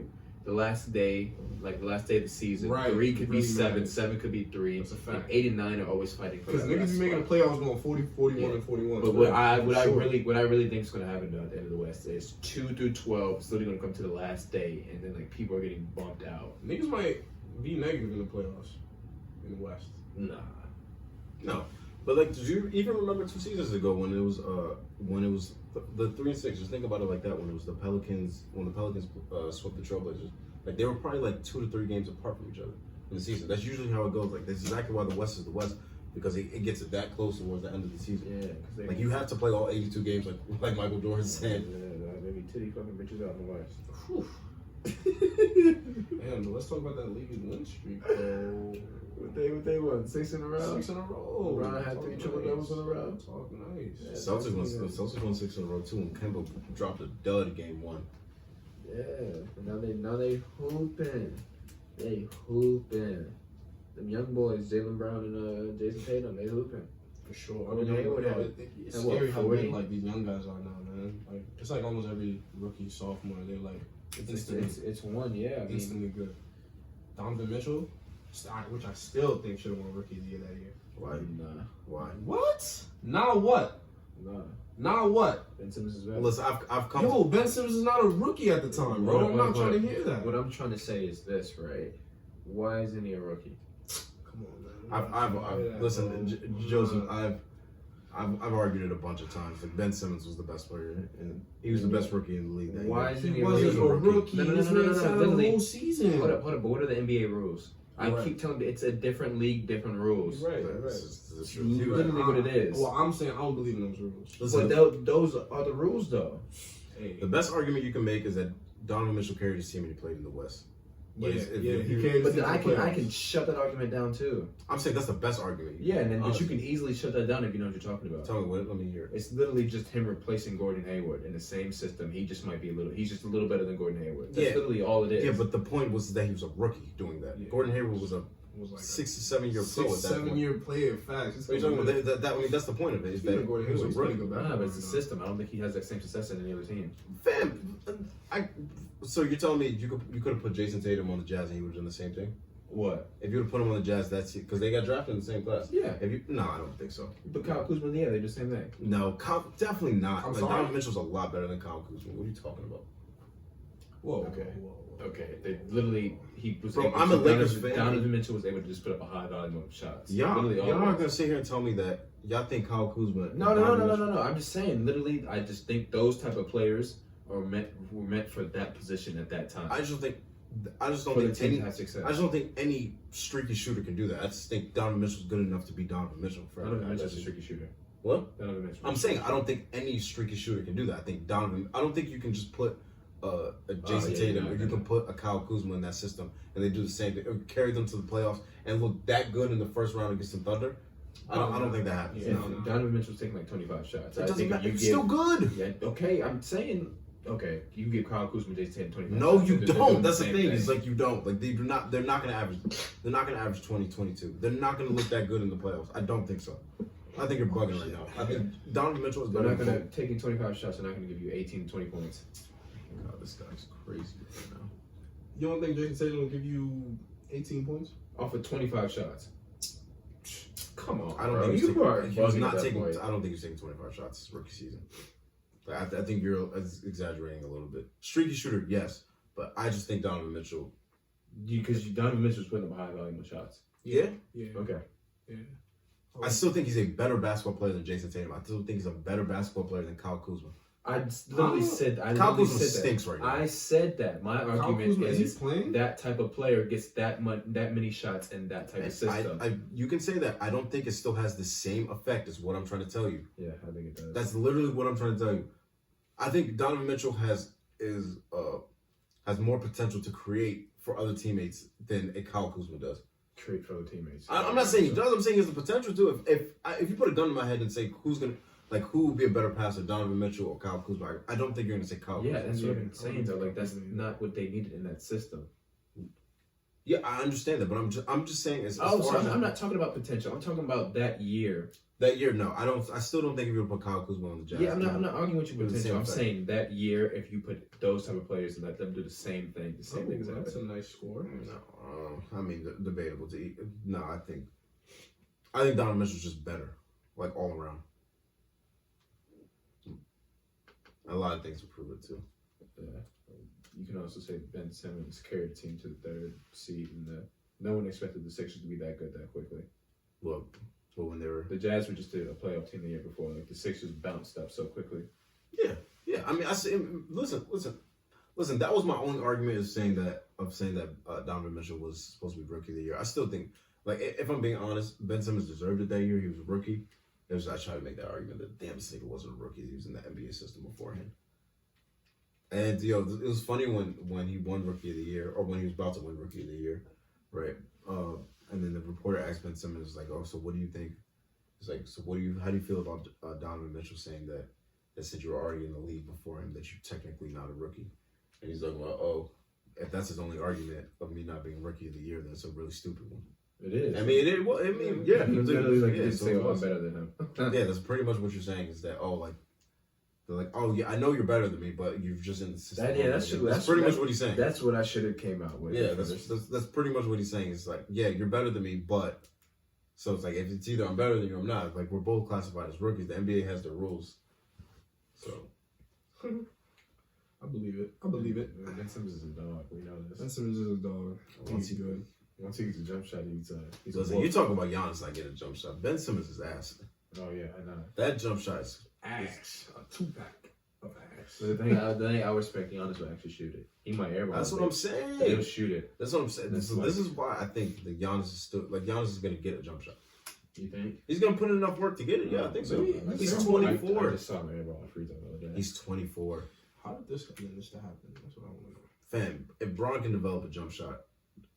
the last day of the season, Right, 3 could be really 7, matters. 7 could be 3, That's a fact. and 8 and 9 are always fighting for Because that niggas last be making the spot. playoffs going 40, 41, Yeah. and 41. But what I Sure. really think is going to happen though at the end of the West is 2 through 12 is literally going to come to the last day, and then like people are getting bumped out. Niggas might be negative in the playoffs in the West. Nah. No, but like, did you even remember 2 seasons ago when it was the 3 and 6? Just think about it like that. When it was the Pelicans swept the Trailblazers, like they were probably like 2 to 3 games apart from each other in the season. That's usually how it goes. Like that's exactly why the West is the West because it gets it that close towards the end of the season. Yeah, because Like you have to play all 82 games, like Michael Jordan Yeah, said. maybe titty fucking bitches out in the West. Whew. Damn, let's talk about that league win streak, bro. What they won? 6 in a row. 6 in a row. LeBron had Talk 3 nice. triple doubles in a row. Talk nice. Celtics won 6 in a row too, and Kemba dropped a dud game 1. Yeah, and now they hooping. They hooping. Them young boys, Jaylen Brown and Jason Tatum, they hooping. For sure. Gordon Hayward had- It's had what, scary how 40? good like these young guys are now, man. Like it's like almost every rookie, sophomore, they're like It's one, yeah. I mean, instantly good. Donovan Mitchell, which I still think should have won Rookie of the Year that year. Why? nah. Why? What? Now what? Now what? Ben Simmons is better. Listen, I've come. Yo, Ben Simmons is not a rookie at the time, bro. I'm not trying to hear that. What I'm trying to say is this, right? Why isn't he a rookie? Come on, man. I've listen, Joseph. I've argued it a bunch of times. Like Ben Simmons was the best player, and he was the best rookie in the league. That Why year. isn't He he a wasn't rookie? a rookie. No. This man sat out the Literally. whole season. Hold up. But what are the NBA rules? I Right. keep telling you, it's a different league, different rules. Right, This right. is It's true. literally what it is. Well, I'm saying I don't believe in those rules. Listen, But those are the rules, though. Hey, the best argument you can make is that Donovan Mitchell carried his team when he played in the West. But yeah, if yeah, you- he carried But his then team to I playoffs. can shut that argument down too. I'm saying that's the best argument. Yeah, and then but you Honestly. can easily shut that down if you know what you're talking about. Tell me what. Let me hear. It's literally just him replacing Gordon Hayward in the same system. He just might be he's just a little better than Gordon Hayward. That's Yeah. literally all it is. Yeah, but the point was that he was a rookie doing that. Yeah. Gordon Hayward was like 6 to 7 year pro at that 7 point. year player. Facts. What are you talking about? I mean, that's the point of it. Is that Gordon he was Hill, a he's rookie. gonna go back. Nah, but it's the system. I don't think he has that same success in any other team. Fam, so you're telling me you could have put Jason Tatum on the Jazz and he would have done the same thing? What? If you would have put him on the Jazz, that's it, because they got drafted in the same class. Yeah. No, I don't think so. But Kyle Kuzma, yeah, they do the same thing. No, definitely not. I'm Like, sorry? Donovan Mitchell's a lot better than Kyle Kuzma. What are you talking about? Whoa. Okay. Whoa. Okay, they literally he was. Bro, able I'm to, a Lakers fan. Donovan Mitchell was able to just put up a high volume of shots. Y'all Literally all aren't of gonna it. sit here and tell me that y'all think Kyle Kuzma. No. I'm just saying. Literally, I just think those type of players were meant for that position at that time. I just don't for the think team any. to have success. I just don't think any streaky shooter can do that. I just think Donovan Mitchell's good enough to be Donovan Mitchell. Donovan Mitchell's a streaky shooter. What? Donovan Mitchell. I'm saying I don't think any streaky shooter can do that. I don't think you can just put a Jason Tatum or you can put a Kyle Kuzma in that system and they do the same thing or carry them to the playoffs and look that good in the first round against the Thunder. I don't think that happens. Yeah, No. Donovan Mitchell's taking like 25 shots. It I doesn't think matter. you It's give, still good. Yeah, okay, I'm saying. Okay, you give Kyle Kuzma Jason Tatum 25. No, shots, you they're don't. doing That's the same thing. It's like you don't. Like they're not gonna average. They're not gonna average 20, 22. They're not gonna look that good in the playoffs. I don't think so. I think you're bugging right now. I think Donovan Mitchell is They're better. not gonna taking 25 shots. They're not gonna give you 18 to 20 points. God, this guy's crazy right now. You don't think Jason Tatum will give you 18 points? Off of 25 shots. Come on, I don't bro. think You are he's bugging not at that taking. point. I don't think he's taking 25 shots this rookie season. Like, I think you're exaggerating a little bit. Streaky shooter, yes, but I just think Donovan Mitchell. Because Donovan Mitchell's putting up a high volume of shots. Yeah, Yeah. Okay. Yeah. I still think he's a better basketball player than Jason Tatum. I still think he's a better basketball player than Kyle Kuzma. I literally said. Kyle literally Kuzma said stinks that. right now. I said that. My Kyle argument Kuzma, is he is playing? that type of player gets that many shots in that type of system. You can say that. I don't think it still has the same effect as what I'm trying to tell you. Yeah, I think it does. That's literally what I'm trying to tell you. I think Donovan Mitchell has more potential to create for other teammates than a Kyle Kuzma does. Create for other teammates. I'm not saying he does. I'm saying he has the potential to. If you put a gun in my head and say who would be a better passer, Donovan Mitchell or Kyle Kuzma, I don't think you're gonna say Kyle Kuzma. Yeah, that's what I'm saying though. Like that's not what they needed in that system. Yeah, I understand that, but I'm just saying as Oh, far so as I'm not talking about potential. I'm talking about that year. that year. No, I still don't think if you would put Kyle Kuzma on the Jazz. Yeah, I'm not arguing with you With the potential. same I'm effect. saying that year, if you put those type of players and let them do the same thing, That's a nice score. No, I mean debatable to eat. No, I think Donovan Mitchell's just better, like all around. A lot of things will prove it too. Yeah. You can also say Ben Simmons carried the team to the third seed, and no one expected the Sixers to be that good that quickly. Well, when they were The Jazz were just a playoff team the year before. Like the Sixers bounced up so quickly. yeah. I mean, I say listen. That was my only argument of saying that Donovan Mitchell was supposed to be rookie of the year. I still think, like, if I'm being honest, Ben Simmons deserved it that year. He was a rookie. I tried to make that argument that damn this nigga wasn't a rookie. He was in the NBA system beforehand. And it was funny when he won Rookie of the Year, or when he was about to win Rookie of the Year, right? And then the reporter asked Ben Simmons, like, "Oh, so what do you think?" It's like, "So how do you feel about Donovan Mitchell saying that since you were already in the league before him, that you're technically not a rookie?" And he's like, "Well, oh, if that's his only argument of me not being Rookie of the Year, then it's a really stupid one." It is. I mean, yeah. He literally like didn't so say, it "Oh, I'm was. better than him." Yeah, that's pretty much what you're saying. Is that they're like, "Oh yeah, I know you're better than me, but you're just in the system." That's pretty much what he's saying. That's what I should have came out with. Yeah, that's pretty much what he's saying. It's like, yeah, you're better than me, but so it's like if it's either I'm better than you or I'm not. Like we're both classified as rookies. The NBA has their rules. So I believe it. Ben Simmons is a dog. We know this. Ben Simmons is a dog. Once He's good. Once he gets a jump shot, he's a listen, you talk about Giannis not getting a jump shot. Ben Simmons is ass. Oh yeah, I know. That jump shot is Ass. A 2-pack of ass. But the thing I respect, Giannis will actually shoot it. He might airball. That's what I'm saying. He'll shoot it. That's what I'm saying. This is why I think that Giannis is still Giannis is gonna get a jump shot. You think? He's gonna put in enough work to get it. Yeah, I think so. He's I 24. just saw him airball a free throw the other day. He's 24. How did this to happen? That's what I want to know. Fam, if Braun can develop a jump shot,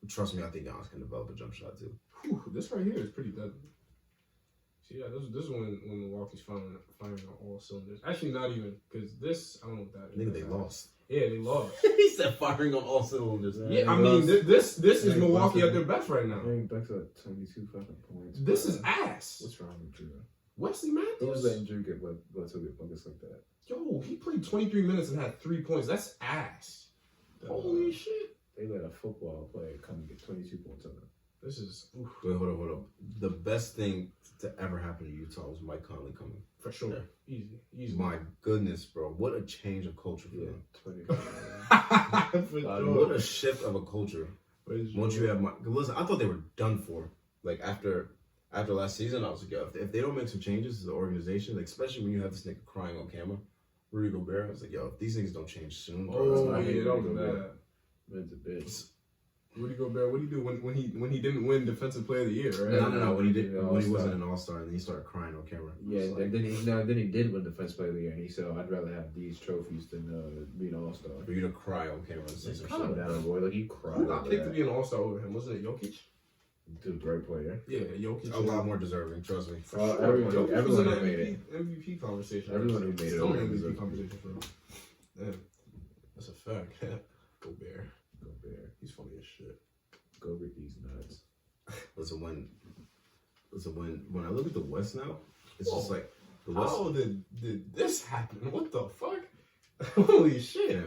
trust me, I think Giannis can develop a jump shot too. Whew, this right here is pretty deadly. So yeah, this is when Milwaukee's firing on all cylinders. Actually, not even because this I don't know what that is. Nigga, they lost. Yeah, they lost. He said firing on all cylinders. Yeah, I mean this is Milwaukee at their best right now. Bucks at 22 fucking points. This is ass. What's wrong with Drew? Wesley Who was Matthews. letting Drew get buckets like that? Yo, he played 23 minutes and had 3 points. That's ass. Holy shit. They let a football player come and get 22 points on them. This is Wait, hold up. The best thing to ever happen to Utah was Mike Conley coming. for sure. Yeah. Easy. My goodness, bro. What a change of culture for them. 20. For What a shift of a culture. Once you sure. have listen, I thought they were done for. Like after last season, I was like, yo, if they don't make some changes to the organization, like especially when you have this nigga crying on camera, Rudy Gobert, I was like, yo, if these niggas don't change soon, bro, Oh I hate yeah, that was Rudy bad. Gobert. Man's a bitch. Rudy Gobert, what did he do when he didn't win Defensive Player of the Year? Right? no. When he All-Star. wasn't an all-star, and then he started crying on camera. Yeah, It's like, then he did win Defense Player of the Year, and he said, "I'd rather have these trophies than be an All-Star." for you to cry on camera and say some Calm shit. down, boy. Like he cried. Who got over picked to that. be an All-Star over him? Wasn't it Jokic? Dude, great player. Yeah, Jokic. A lot more deserving, trust me. For Well, sure. everyone Jokic was in who the made it. MVP conversation. Everyone who made it Still over in the deserved MVP it. conversation for him. Damn, that's a fact. Gobert, Gobert, he's funny as shit. go get these nuts. Listen, when I look at the West now, it's just Whoa. like the West. How did this happen? What the fuck? Holy shit!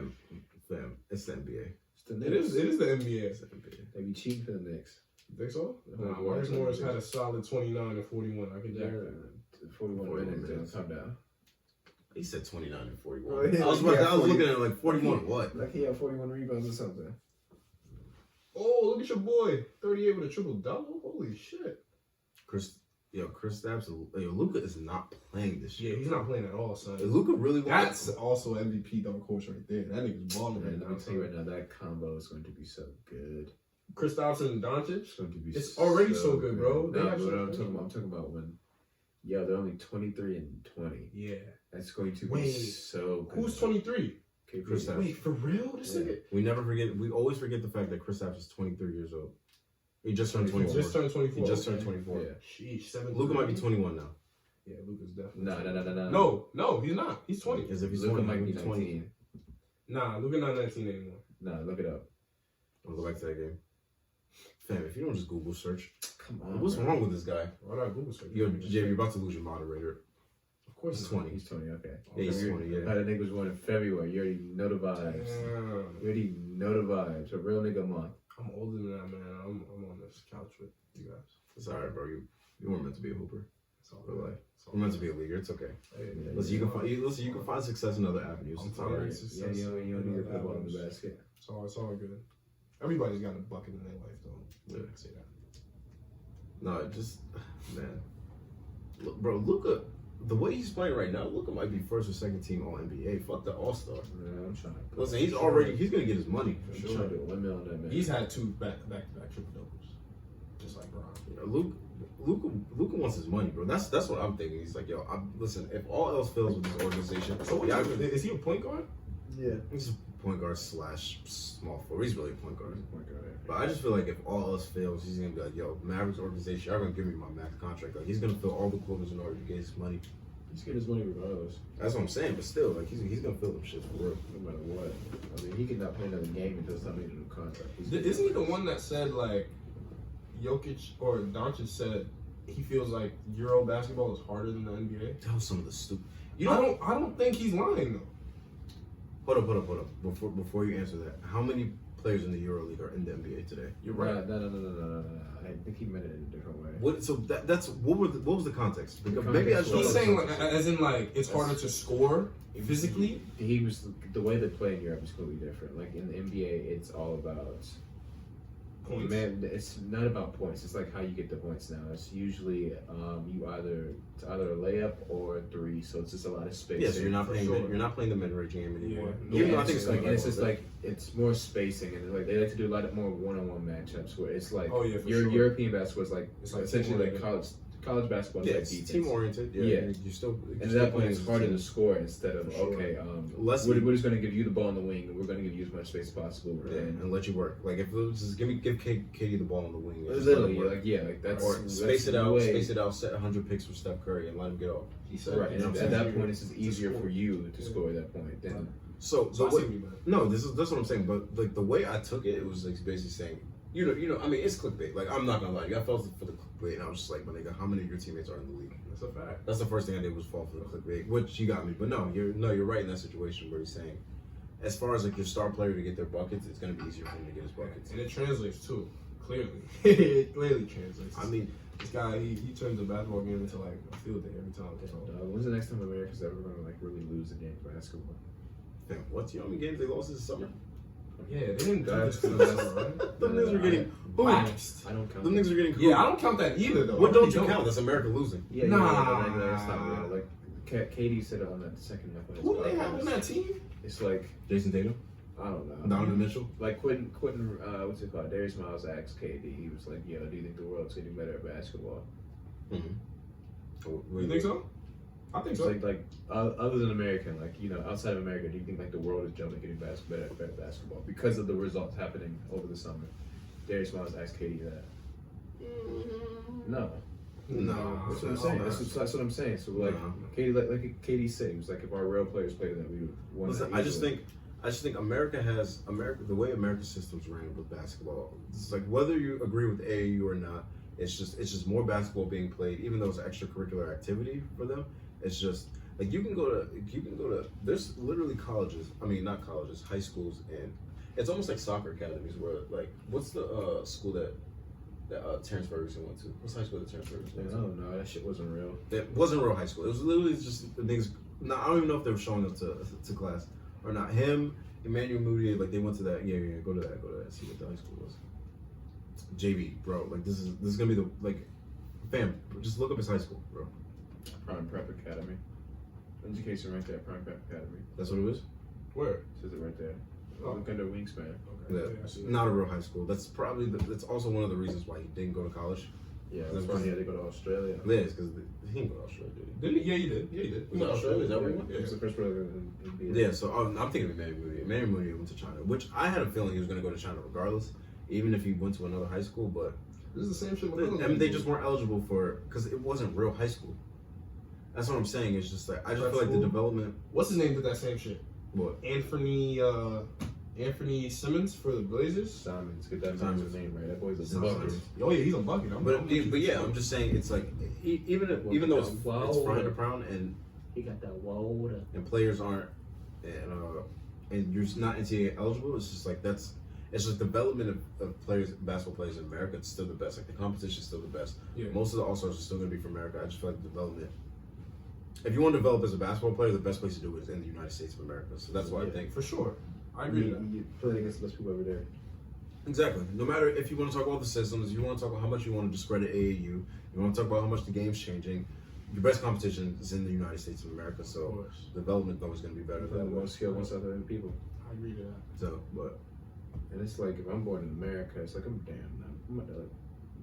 Fam, it's the NBA. It's the It Knicks. is the NBA. It's the NBA. They be cheating for the Knicks. You think so? Yeah, Nah, Marcus Morris had a solid 29 and 41. I can jack that. 41 minutes. minutes. Calm down. He said 29 and 41. Oh, yeah, I was looking at it like 41 what? Like he had 41 rebounds or something. Oh, look at your boy. 38 with a triple-double. Holy shit. Chris Stapps, Luka is not playing this year. Yeah, he's not playing at all, son. Luka really That's also MVP dark horse right there. That nigga's balling right Man, now. let me tell you right now, that combo is going to be so good. Kristaps and Doncic. It's going to be It's already so good, bro. They No, have but so- I'm talking about when, they're only 23 and 20. Yeah. That's going to be Wait, so good. Who's 23? KP. Kristaps. Wait, for real? This Yeah. nigga? we always forget the fact that Kristaps is 23 years old. He just turned He 24. just turned 24. He just turned okay. 24. Yeah. Sheesh, 7. Luka might be 21 now. Yeah, Luka's definitely. No. No, he's not. He's 20. As if he's Luka 20, might be he's 19. Nah, Luka not 19 anymore. Nah, look it up. I'll go back to that game. Fam, if you don't just Google search, Come on. what's bro. wrong with this guy? Why not Google search? Yo, Jay, you're about to lose your moderator. Of course He's not. 20. He's 20, okay. Yeah, he's Okay, 20, yeah. How the nigga was born in February. You already know the vibes. Damn. You already know the vibes. A real nigga month. I'm older than that, man. I'm on this couch with you guys. It's alright, bro. You weren't meant to be a hooper. It's all But good. like, It's all we're meant to good. be a leader. It's okay. Hey, Yeah, Listen, you can find success in other avenues. I'm It's tired. alright. Success. Yeah, you don't need to Yeah, put the ball in the that was- basket. It's all good. Everybody's got a bucket in their life, though. Yeah. I say that. No, it just man, look, bro, Luka. The way he's playing right now, Luka might be first or second team All NBA. Fuck the All Star. Yeah, I'm trying to. Listen, he's gonna get his money. For I'm sure. trying to do a windmill on that man. He's had 2 back-to-back triple doubles, just like Bron. You know, Luka wants his money, bro. That's what I'm thinking. He's like, yo, listen. If all else fails with this organization, So yeah, is he a point guard? Yeah. he's a point guard / small forward. He's really a point guard. Point guard. But I just feel like if all else fails, he's gonna be like, yo, Mavericks organization, y'all gonna give me my max contract. Like he's gonna fill all the quotas in order to get his money. He's getting his money regardless, That's what I'm saying. But still, like he's gonna fill them shits for real. no matter what. I mean, he could not play another game until somebody made a new contract. Isn't he the one that said like Jokic or Doncic said he feels like Euro basketball is harder than the NBA? That was some of the stupid. I don't think he's lying though. Hold up. Before you answer that, how many players in the EuroLeague are in the NBA today? You're Right. right. No. I think he meant it in a different way. What? So that's what was the context? Because The maybe I context should. He's saying like, as in like it's harder to score physically. He was the way they play in Europe is completely different. Like in the NBA, it's all about Points. man. It's not about points. It's like how you get the points now. It's usually it's either a layup or a three. So it's just a lot of space. Yeah, so you're not For playing. sure. You're not playing the mid-range game anymore. Yeah. Even though I it's think just it's like it's just like it's more spacing and like they like to do a lot more one-on-one matchups where it's like Oh, yeah, for your sure. European basketball is like It's like essentially like football, college basketball is Yeah, like it's defense. team oriented. Yeah, Yeah. you still. And at that point, it's harder to score instead of Sure. okay, Less- we're just going to give you the ball in the wing, and we're going to give you as much space as possible. Yeah, and let you work. Like if it was just give Katie the ball on the wing. and just Literally, let him work. like that's Or space it out, way- set 100 picks for Steph Curry and let him get off. He said, Right, you and know what I'm at that saying? point, it's just easier score. for you to Yeah. score at that point. Then So So I the see way, what you meant. no, that's what I'm saying. But like the way I took it, it was like basically saying, you know, I mean, it's clickbait. Like I'm not gonna lie, to you. I fell for the clickbait, and I was just like, my nigga, how many of your teammates are in the league? That's a fact. That's the first thing I did was fall for the clickbait, which you got me. But no, you're right in that situation where he's saying, as far as like your star player to get their buckets, it's gonna be easier for him to get his buckets. And it translates too, clearly. It clearly translates. I mean, this guy, he turns a basketball game into like a field day every time. So. when's the next time America's ever going to like really lose a game of basketball? damn, what? You know how many games they lost this summer? Yeah, they didn't do That's- this to us, right? Them niggas were getting Waxed. I don't count. Them that. niggas are getting. Yeah, I don't count that either, though. What I don't really you count? That's America losing. Yeah, Nah. but like, that's not real. Like Katie said it on that second half. Who do they have on that team? It's like Jason Tatum, I don't know. Donovan Mitchell. Like Quentin, what's it called? Darius Miles asked KD. He was like, "Yo, do you think the world's getting better at basketball?" You think so? I think It's so. like other than American, like outside of America, do you think like the world is generally getting better at basketball because of the results happening over the summer? Darius Miles asked KD that. No, No, that's what I'm saying. That's what I'm saying. So like No. KD, like KD said, he was like, if our real players played that, we would won. Listen, that I just easily. think America the way America's system's ran with basketball. It's like whether you agree with AAU or not, it's just more basketball being played, even though it's an extracurricular activity for them. It's just like you can go to. There's literally colleges. I mean, not colleges, high schools, and it's almost like soccer academies where like what's the school that Terrence Ferguson went to? What's high school that Terrence Ferguson went to? No, that shit wasn't real. It wasn't real high school. It was literally just niggas. No, I don't even know if they were showing up to class or not. Him, Emmanuel Moody, like they went to that. Yeah, go to that. See what the high school was. JV, bro. Like this is gonna be the like, fam. Just look up his high school, bro. Prime Prep Academy. Education right there, Prime Prep Academy. That's what it is. Where? Says it right there. Oh. Look under Wingspan. Yeah, Okay. I see. not a real high school. That's probably that's also one of the reasons why he didn't go to college. Yeah, That's that's why why he had to go to Australia. Yeah, it's because he didn't go to Australia, did he? Didn't he? Yeah, you did. Yeah, you did. Was that Australia? Is that where he went? He was the first brother in NBA. Yeah, so I'm thinking of Emmanuel Moody. Emmanuel Moody went to China, which I had a feeling he was going to go to China regardless, even if he went to another high school. But This is the same shit. I mean, they just weren't eligible for because it wasn't real high school. That's what I'm saying. It's just like I just Prep feel like the school? development. What's his name did that same shit? What? Anthony Simmons for the Blazers. Simons, get that man's name right. That boy's a Simons. bucket. Oh yeah, he's a bucket. But yeah, I'm just saying it's like even though it's frowned upon He got that water. and players aren't and you're not NCAA eligible. It's just like it's just development of players, basketball players in America. It's still the best. Like the competition is still the best. Yeah. Most of the All-Stars are still going to be from America. I just feel like the development. If you want to develop as a basketball player, the best place to do it is in the United States of America. So that's why I think. For sure. I agree with that. You played against those people over there. Exactly. No matter if you want to talk about the systems, if you want to talk about how much you want to discredit AAU, you want to talk about how much the game's changing, your best competition is in the United States of America. Of So course. development though is going to be better That than one skill, one other than people. I agree to that. So, but And it's like if I'm born in America, it's like I'm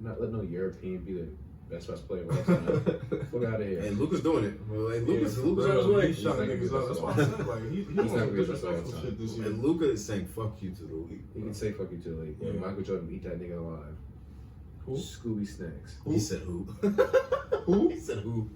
not letting no European be the best player of all time. Fuck out of here. and Luka's doing it. Well, and Luka's on his Bro, way. He's shutting He's niggas not up. That's gonna why I be said like he's not gonna on be the best disrespectful all shit this year. And Luka is saying "fuck you" to the league. He can say fuck you to the league. Yeah. Michael Jordan eat that nigga alive. Who? Scooby Snacks. He said who? Who? He said who?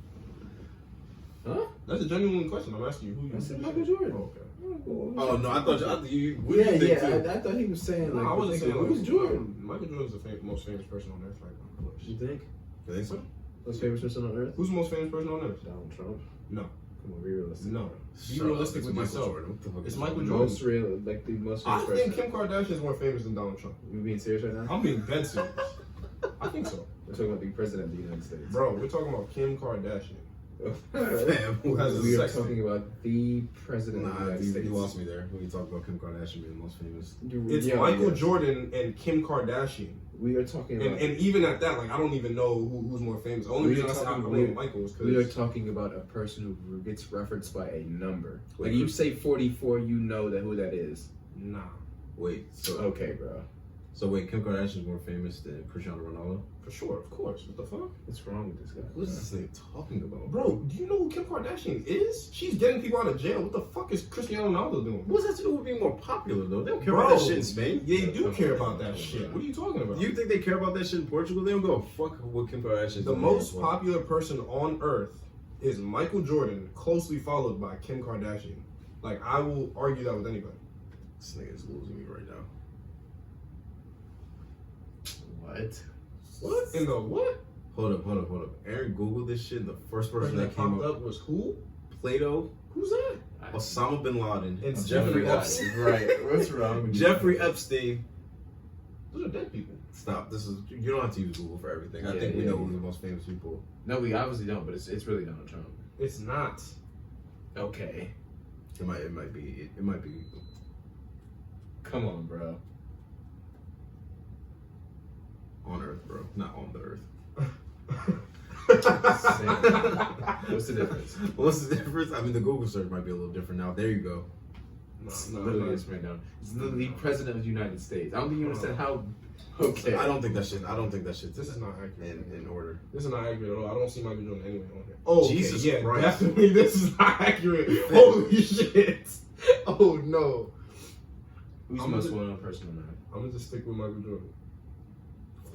Huh? That's a genuine question. I'm asking you who you I said think. Michael Jordan. Oh, okay. Oh no, I thought you. What do you think too? I thought he was saying like No, I wasn't saying who's like, Jordan? Michael Jordan's the most famous person on earth right now. Of course. You think? You think so? Most famous person on earth? Who's the most famous person on earth? Donald Trump. No. Come on, be realistic. No. Be Shut realistic up, with it's yourself. Michael Jordan. What the fuck It's is Michael that? Jordan. Most real, like the most I famous think person. Kim Kardashian is more famous than Donald Trump. You being serious right now? I'm being dead serious. I think so. We're talking about the president of the United States. Bro, we're talking about Kim Kardashian. Fam, Who has a We are sex talking about the president of the Nah, United you States. lost me there when you talk about Kim Kardashian being the most famous. It's Yeah, Michael yes. Jordan and Kim Kardashian. We are talking And, about. and even at that, like, I don't even know who's more famous. The only We reason are I said I talking- believe Michael is We are because talking about a person who gets referenced by a number. Wait, Like you say 44, you know who that is. nah. Wait, so Okay, bro. So wait, Kim Kardashian's more famous than Cristiano Ronaldo? For sure, of course. What the fuck? What's wrong with this guy? What is this nigga talking about? Bro, do you know who Kim Kardashian is? She's getting people out of jail. What the fuck is Cristiano Ronaldo doing? What's that to do with being more popular though? They don't care Bro, about that shit in Spain. They do care about that shit. What are you talking about? You think they care about that shit in Portugal? They don't go fuck what Kim Kardashian. The most popular person on earth is Michael Jordan, closely followed by Kim Kardashian. Like, I will argue that with anybody. This nigga is losing me right now. What? What? In the what? Hold up. Aaron Googled this shit and the first person that came popped up was who? Plato, Who's that? Osama bin Laden, And Jeffrey Stephen Epstein. Right. What's wrong with you? Jeffrey Epstein. Those are dead people. Stop. This is you don't have to use Google for everything. I think we know who the most famous people. No, we obviously don't, but it's really Donald Trump. It's not. Okay. It might be. Come on, bro. On Earth, bro. Not on the Earth. What's the difference? What's the difference? I mean, the Google search might be a little different now. There you go. It's literally it's right now. It's the president of the United States. I don't think you understand how. Okay. I don't think that shit. This is not accurate. in order. This is not accurate at all. I don't see Michael Jordan anywhere on here. Oh, okay. Jesus Yeah, Christ. definitely. This is not accurate. Holy shit. Oh no. Who's the I'm most gonna- well-known person on that? I'm gonna just stick with Michael Jordan.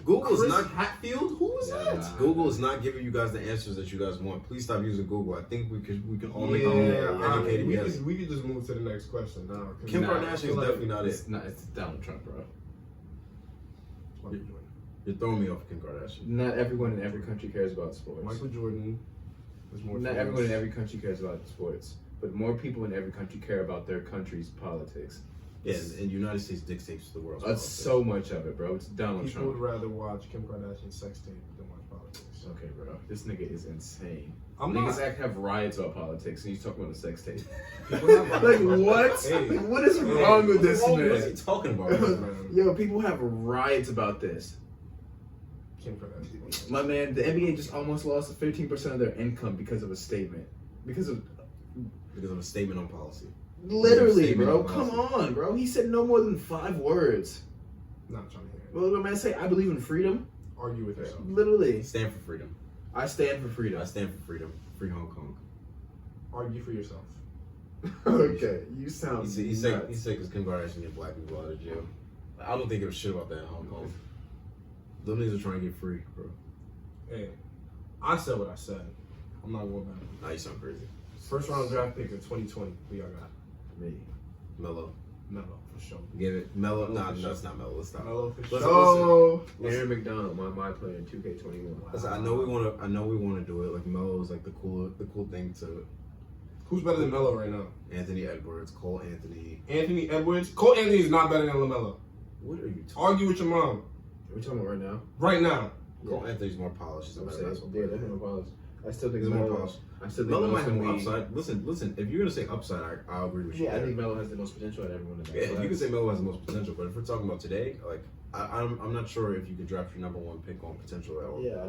Google is Chris not. Hatfield? Who is that? Google is not giving you guys the answers that you guys want. Please stop using Google. I think we can all make our own educated guesses. we could just move to the next question now. Kim Nah, Kardashian is definitely not it. It's Donald Trump, bro. Michael Jordan. You're throwing me off Kim Kardashian. Not everyone in every country cares about sports. Michael Jordan is more Not famous. everyone in every country cares about sports, but more people in every country care about their country's politics. Yeah, and the United States dictates the world's That's politics. so much of it, bro. It's Donald People Trump. would rather watch Kim Kardashian's sex tape than watch politics. Okay, bro. This nigga is insane. I'm Niggas not. have riots about politics, and he's talking about a sex tape. People have Like riots. what? Hey. What is wrong with this What is he man? talking about? Man, Yo, people have riots about this. Kim Kardashian. My man, the NBA just almost lost 15% of their income because of a statement. Because of a statement on policy. literally, Statement bro. on Come policy. on, bro. He said no more than 5 words. Not trying to hear it. Well, the man say, "I believe in freedom." Argue with yourself. Literally, Stand for freedom. I stand for freedom. I stand for freedom. Free Hong Kong. Argue for yourself. Okay, you sound He said because Kim Kardashian get black people out of jail. I don't think it was shit about that in Hong Kong. Them niggas are trying to get free, bro. Hey, I said what I said. I'm not going back. Nah, you sound crazy. First round draft pick of 2020. Who y'all got? me. Melo. Melo for sure. Give it. Melo. Nah, for that's not Melo. Let's stop. Melo for Listen, sure. Aaron McDonald, my player in 2K21. Listen, I know we want to do it. Like Melo is like the cool thing to. Who's better than Melo right now? Anthony Edwards, Cole Anthony. Anthony Edwards. Cole Anthony is not better than LaMelo. What are you talking? Argue with your mom. Are we talking about right now? Right now. Cole Anthony's more polished. He's a I'm better saying, basketball yeah, player. definitely polished. I still think He's more Melo. polished. I still think Melo Melo's might have gonna more be. upside. Listen. If you're gonna say upside, I'll agree with you. Yeah, I there. think Melo has the most potential at everyone in that Yeah, if you class. can say Melo has the most potential, but if we're talking about today, like I'm not sure if you could draft your number 1 pick on potential at all. Yeah,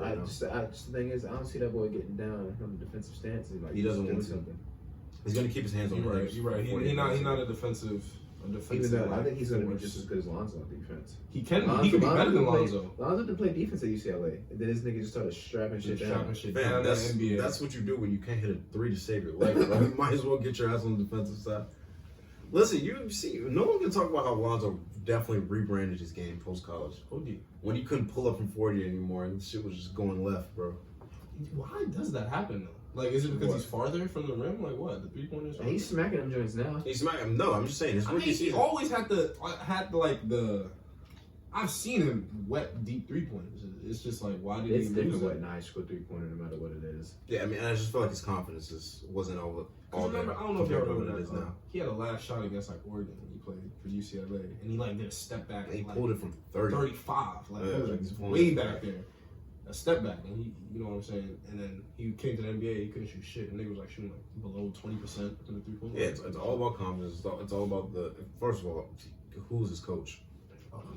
I just the thing is, I don't see that boy getting down from the defensive stance. And, like, He doesn't doing want to. something. He's gonna keep his hands on You're the right. hips You're right. before He's not does a defensive. Even though I like, think he's going to be force. just as good as Lonzo on defense. He can. He could be better than Lonzo. Lonzo didn't play defense at UCLA, and then this nigga just started strapping shit Just down. strapping shit Man, down in the that's NBA. what you do when you can't hit a 3 to save your leg. Bro. You might as well get your ass on the defensive side. Listen, you see, no one can talk about how Lonzo definitely rebranded his game post college. OD. When he couldn't pull up from 40 anymore, and shit was just going left, bro. Why does that happen though? Like, is it because What? he's farther from the rim? Like what? The 3-pointers? And he's smacking them joints now. He's not. No, I'm just saying. His I mean, rookie he season. always had like the. I've seen him wet deep 3-pointers. It's just like, why did It's he different lose what it? nice for 3-pointer, no matter what it is. Yeah, I mean, I just feel like his confidence wasn't all Remember, there I don't know if y'all compared to remember what it is that. now. He had a last shot against like Oregon when he played for UCLA, and he like did a step back. And he like, pulled it from 30. 35, like Yeah, it was like, he's like pulling way it back back. there. A step back, and he, you know what I'm saying. And then he came to the NBA, he couldn't shoot shit, and nigga was like shooting like below 20% from the 3-point. Yeah, it's all about confidence. It's all about the. First of all, who's his coach?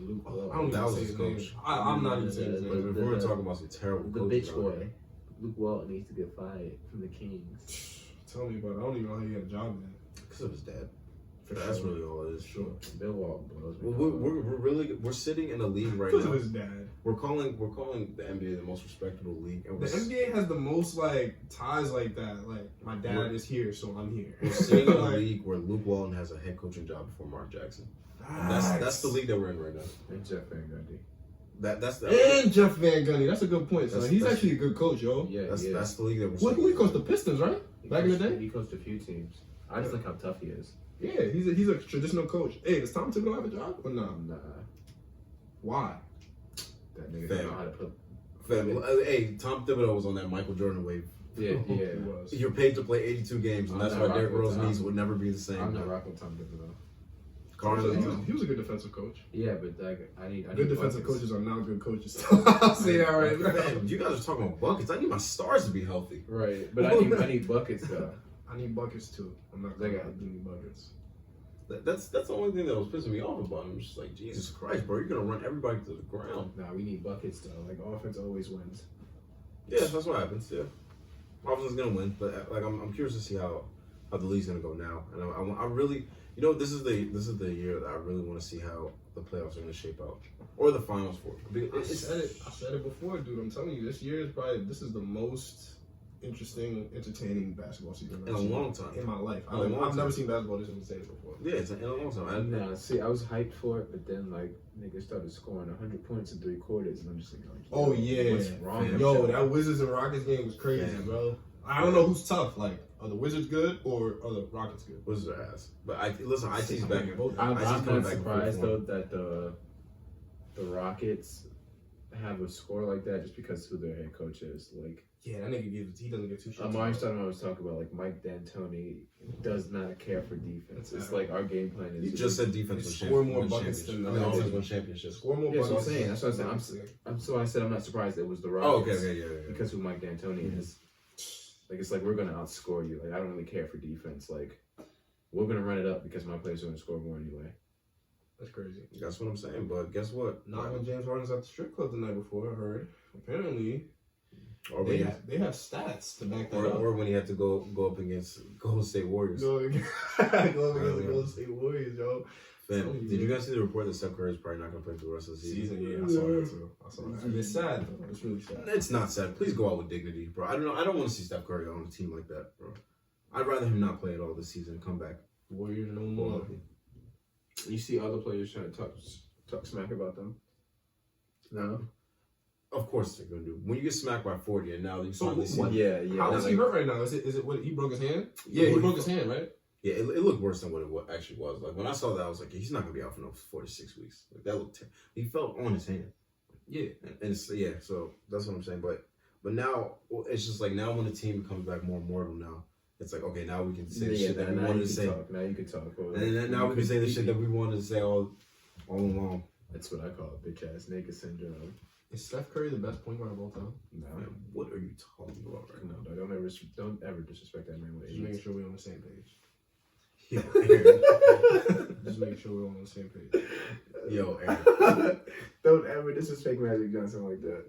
Luke Walton. I don't That even was say his his name. coach. I'm not even saying his But name. if we're talking about some terrible The coaches bitch out boy. there, Luke Walton needs to get fired from the Kings. Tell me about it. I don't even know how he had a job there. because of his dad. That's really all it is. Sure. Milwaukee blows me. We're sitting in a league right Because now. of his dad. We're calling the NBA the most respectable league. And The NBA has the most like ties like that. Like my dad is here, so I'm here. we're sitting in a Like, league where Luke Walton has a head coaching job before Mark Jackson. That's the league that we're in right now. And Jeff Van Gundy. That's the And Jeff Van Gundy. That's a good point. So he's actually a good coach, yo. Yeah, that's the league that we're. What sitting he in. coached the Pistons, right? Back in the day. He coached a few teams. I just like how tough he is. Yeah, he's a traditional coach. Hey, does Tom Thibodeau have a job or no? Nah, Why? that nigga Fam. don't know how to put. Fam, hey, Tom Thibodeau was on that Michael Jordan wave. Yeah. He was. You're paid to play 82 games, and I'm that's not why Derrick rocking with Rose's Tom. knees would never be the same. I'm not rocking with Tom Thibodeau. He was a good defensive coach. Yeah, but like I need Good defensive buckets. coaches are not good coaches. I'll say that right now. Man, you guys are talking about buckets. I need my stars to be healthy. Right, but I need buckets though. I need buckets too. I'm not They gonna got- give me buckets. That's the only thing that was pissing me off about him. I'm just like, Jesus Christ, bro, you're gonna run everybody to the ground. Nah, we need buckets though. Like offense always wins. Yeah, that's what happens. Yeah, Offense is gonna win, but like I'm curious to see how the league's gonna go now. And I really, this is the year that I really want to see how the playoffs are gonna shape out, or the finals for it. I said it before, dude. I'm telling you, this is the most interesting, entertaining basketball season In a long time. in my life. In a long I've never time. seen basketball this entertaining before. Yeah, it's in a long time. Nah, see, I was hyped for it, but then like niggas started scoring 100 points in 3 quarters, and I'm just like, Oh, yo, yeah. what's wrong? Fam. with Yo, y'all? that Wizards and Rockets game was crazy, Damn. bro. I don't know who's tough. Like, are the Wizards good or are the Rockets good? What's their ass? But IT's back. I'm IT's not coming back in surprised full though that the Rockets have a score like that just because who their head coach is. Like Yeah, that nigga he doesn't get two shots. Amari Stoudemire was talking about, like Mike D'Antoni does not care for defense. It's like our game plan is You just said defense was Score more buckets than the offense other won championships. Score more Yeah, buckets. that's what I'm saying. That's what I'm saying. I said I'm not surprised it was the Oh, Rockets. okay, yeah. Because who Mike D'Antoni is. Like it's like we're gonna outscore you. Like I don't really care for defense. Like we're gonna run it up because my players are gonna score more anyway. That's crazy. That's what I'm saying. But guess what? Not when James Harden's at the strip club the night before, I heard. Apparently, Or they when, have stats to back that or, up. or when he had to go up against Golden State Warriors. Go against the Golden State Warriors, yo. Fam, did you guys see the report that Steph Curry is probably not going to play for the rest of the season? Yeah, I saw that too. And it's sad though. It's really sad. It's not sad. Please go out with dignity, bro. I don't know. I don't want to see Steph Curry on a team like that, bro. I'd rather him not play at all this season and come back. Warriors no more. You see other players trying to talk smack about them. No. Of course they're going to do. When you get smacked by 40 and now you So finally see... what- Yeah. How is he hurt right now? Is it what he broke his hand? Yeah, he broke his hand, right? Yeah, it looked worse than what it actually was. Like when I saw that, I was like, he's not going to be out for no 46 weeks. Like that looked... He felt on his hand. Yeah. And it's, yeah, so that's what I'm saying. But now it's just like now when the team comes back more mortal now, it's like, okay, now we can say the shit that we wanted to say. Now you can talk. And then now we can say the shit that we wanted to say all along. That's what I call it, bitch ass nigga syndrome. Is Steph Curry the best point guard of all time? No, Man, what are you talking about right no, now? don't ever disrespect that man with Just making AIDS. sure we're on the same page. Yo, Aaron. Just making sure we're on the same page. Yo, Aaron. Don't ever disrespect Magic Johnson like that.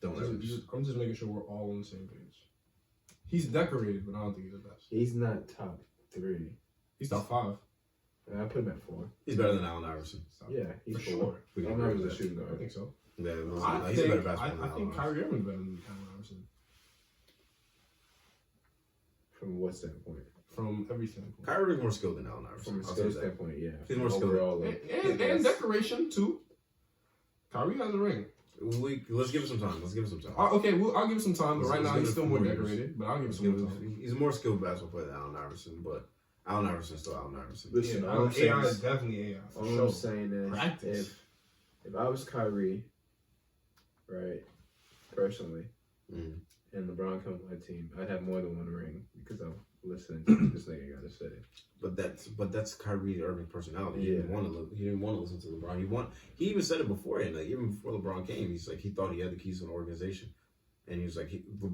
Don't ever. I'm just making sure we're all on the same page. He's decorated, but I don't think he's the best. He's not top 3. He's top 5. I put him at 4. He's better than Allen Iverson. Yeah, he's For 4. sure. We can I'm agree not with a that. shooting I guard. think so. Yeah, I he's a better think basketball than I think Allen Iverson. Kyrie Irving's better than Allen Iverson. From what standpoint? From every standpoint. Kyrie Irving's more skilled than Allen Iverson. From a I'll skill say that. standpoint, yeah. He's more skilled. Overall, like, And decoration, too. Kyrie has a ring. Let's give it some time. Let's give it some time. Okay, I'll give him some time, but right Let's now give he's it still 4 more years. decorated. But I'll give him some more time. He's a more skilled basketball player than Allen Iverson, but Allen Iverson's still Allen Iverson. Listen, Yeah, all I'm saying AI is- is definitely AI. For all sure. I'm saying is, Practice. if I was Kyrie, right, personally, Mm. and LeBron comes to my team, I'd have more than 1 ring because I'm listening to what this nigga got to say. But that's Kyrie Irving's personality. He Yeah. didn't want to listen to LeBron. He even said it beforehand. Like even before LeBron came, he's like he thought he had the keys to an organization, and he was like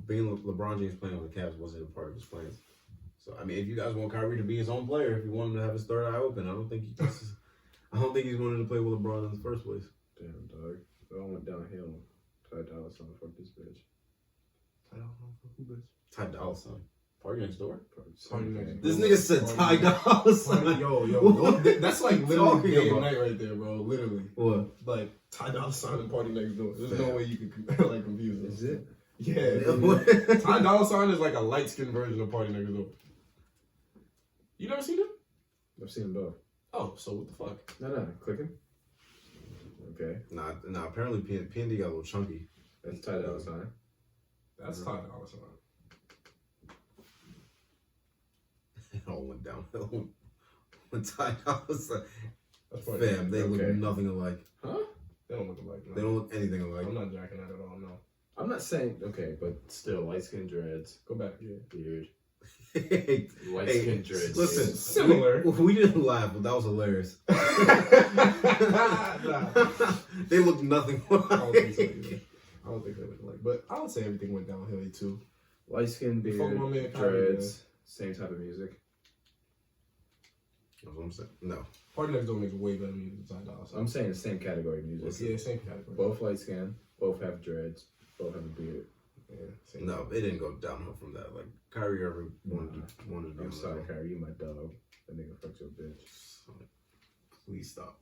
being LeBron James playing on the Cavs wasn't a part of his plans. So I mean, if you guys want Kyrie to be his own player, if you want him to have his third eye open, I don't think he's wanted to play with LeBron in the first place. Damn, dog. It all went downhill. Ty Dolla $ign, fuck this bitch. Ty Dolla $ign. Party Next Door. Party Next This Door. nigga said Ty Dolla Sign. Yo, that's like What literally talking day and about? night right there, bro. Literally, What? like Ty Dolla Sign and Party Next Door. There's no way you could like confuse them. Is it? Yeah, What? Ty Dolla Sign is like a light skinned version of Party Next Door. You never seen him? I've seen them both. Oh, so what the fuck? No, clicking. Okay, Nah. Apparently, P&D got a little chunky. that's Ty Dolla Sign. That's Ty Dolla Sign. It all went downhill. When Ty Dolla Sign. That's Party Next Fam, they Door. look Okay. nothing alike. Huh? They don't look alike. No. They don't look anything alike. I'm not jacking that at all. No. I'm not saying okay, but still, light skin dreads, Go back. Yeah. beard, Hey, light skin dreads. listen. Similar. We didn't laugh, but that was hilarious. Nah. They look nothing I don't think so alike. either. I don't think they look alike. But I would say everything went downhill too. light skin, beard, Fuck my man Kyrie, dreads, same type of music. That's what I'm saying. No. Party Next Door makes way better music than Ty Dolla Sign. I'm saying the same category of music. Yeah, same category. Both light skin, both have dreads, both have a beard. Yeah, same No, it didn't go downhill from that. Like, Kyrie ever wanted to be I'm on sorry, that. Kyrie, you my dog. That nigga fucked your bitch. Please stop.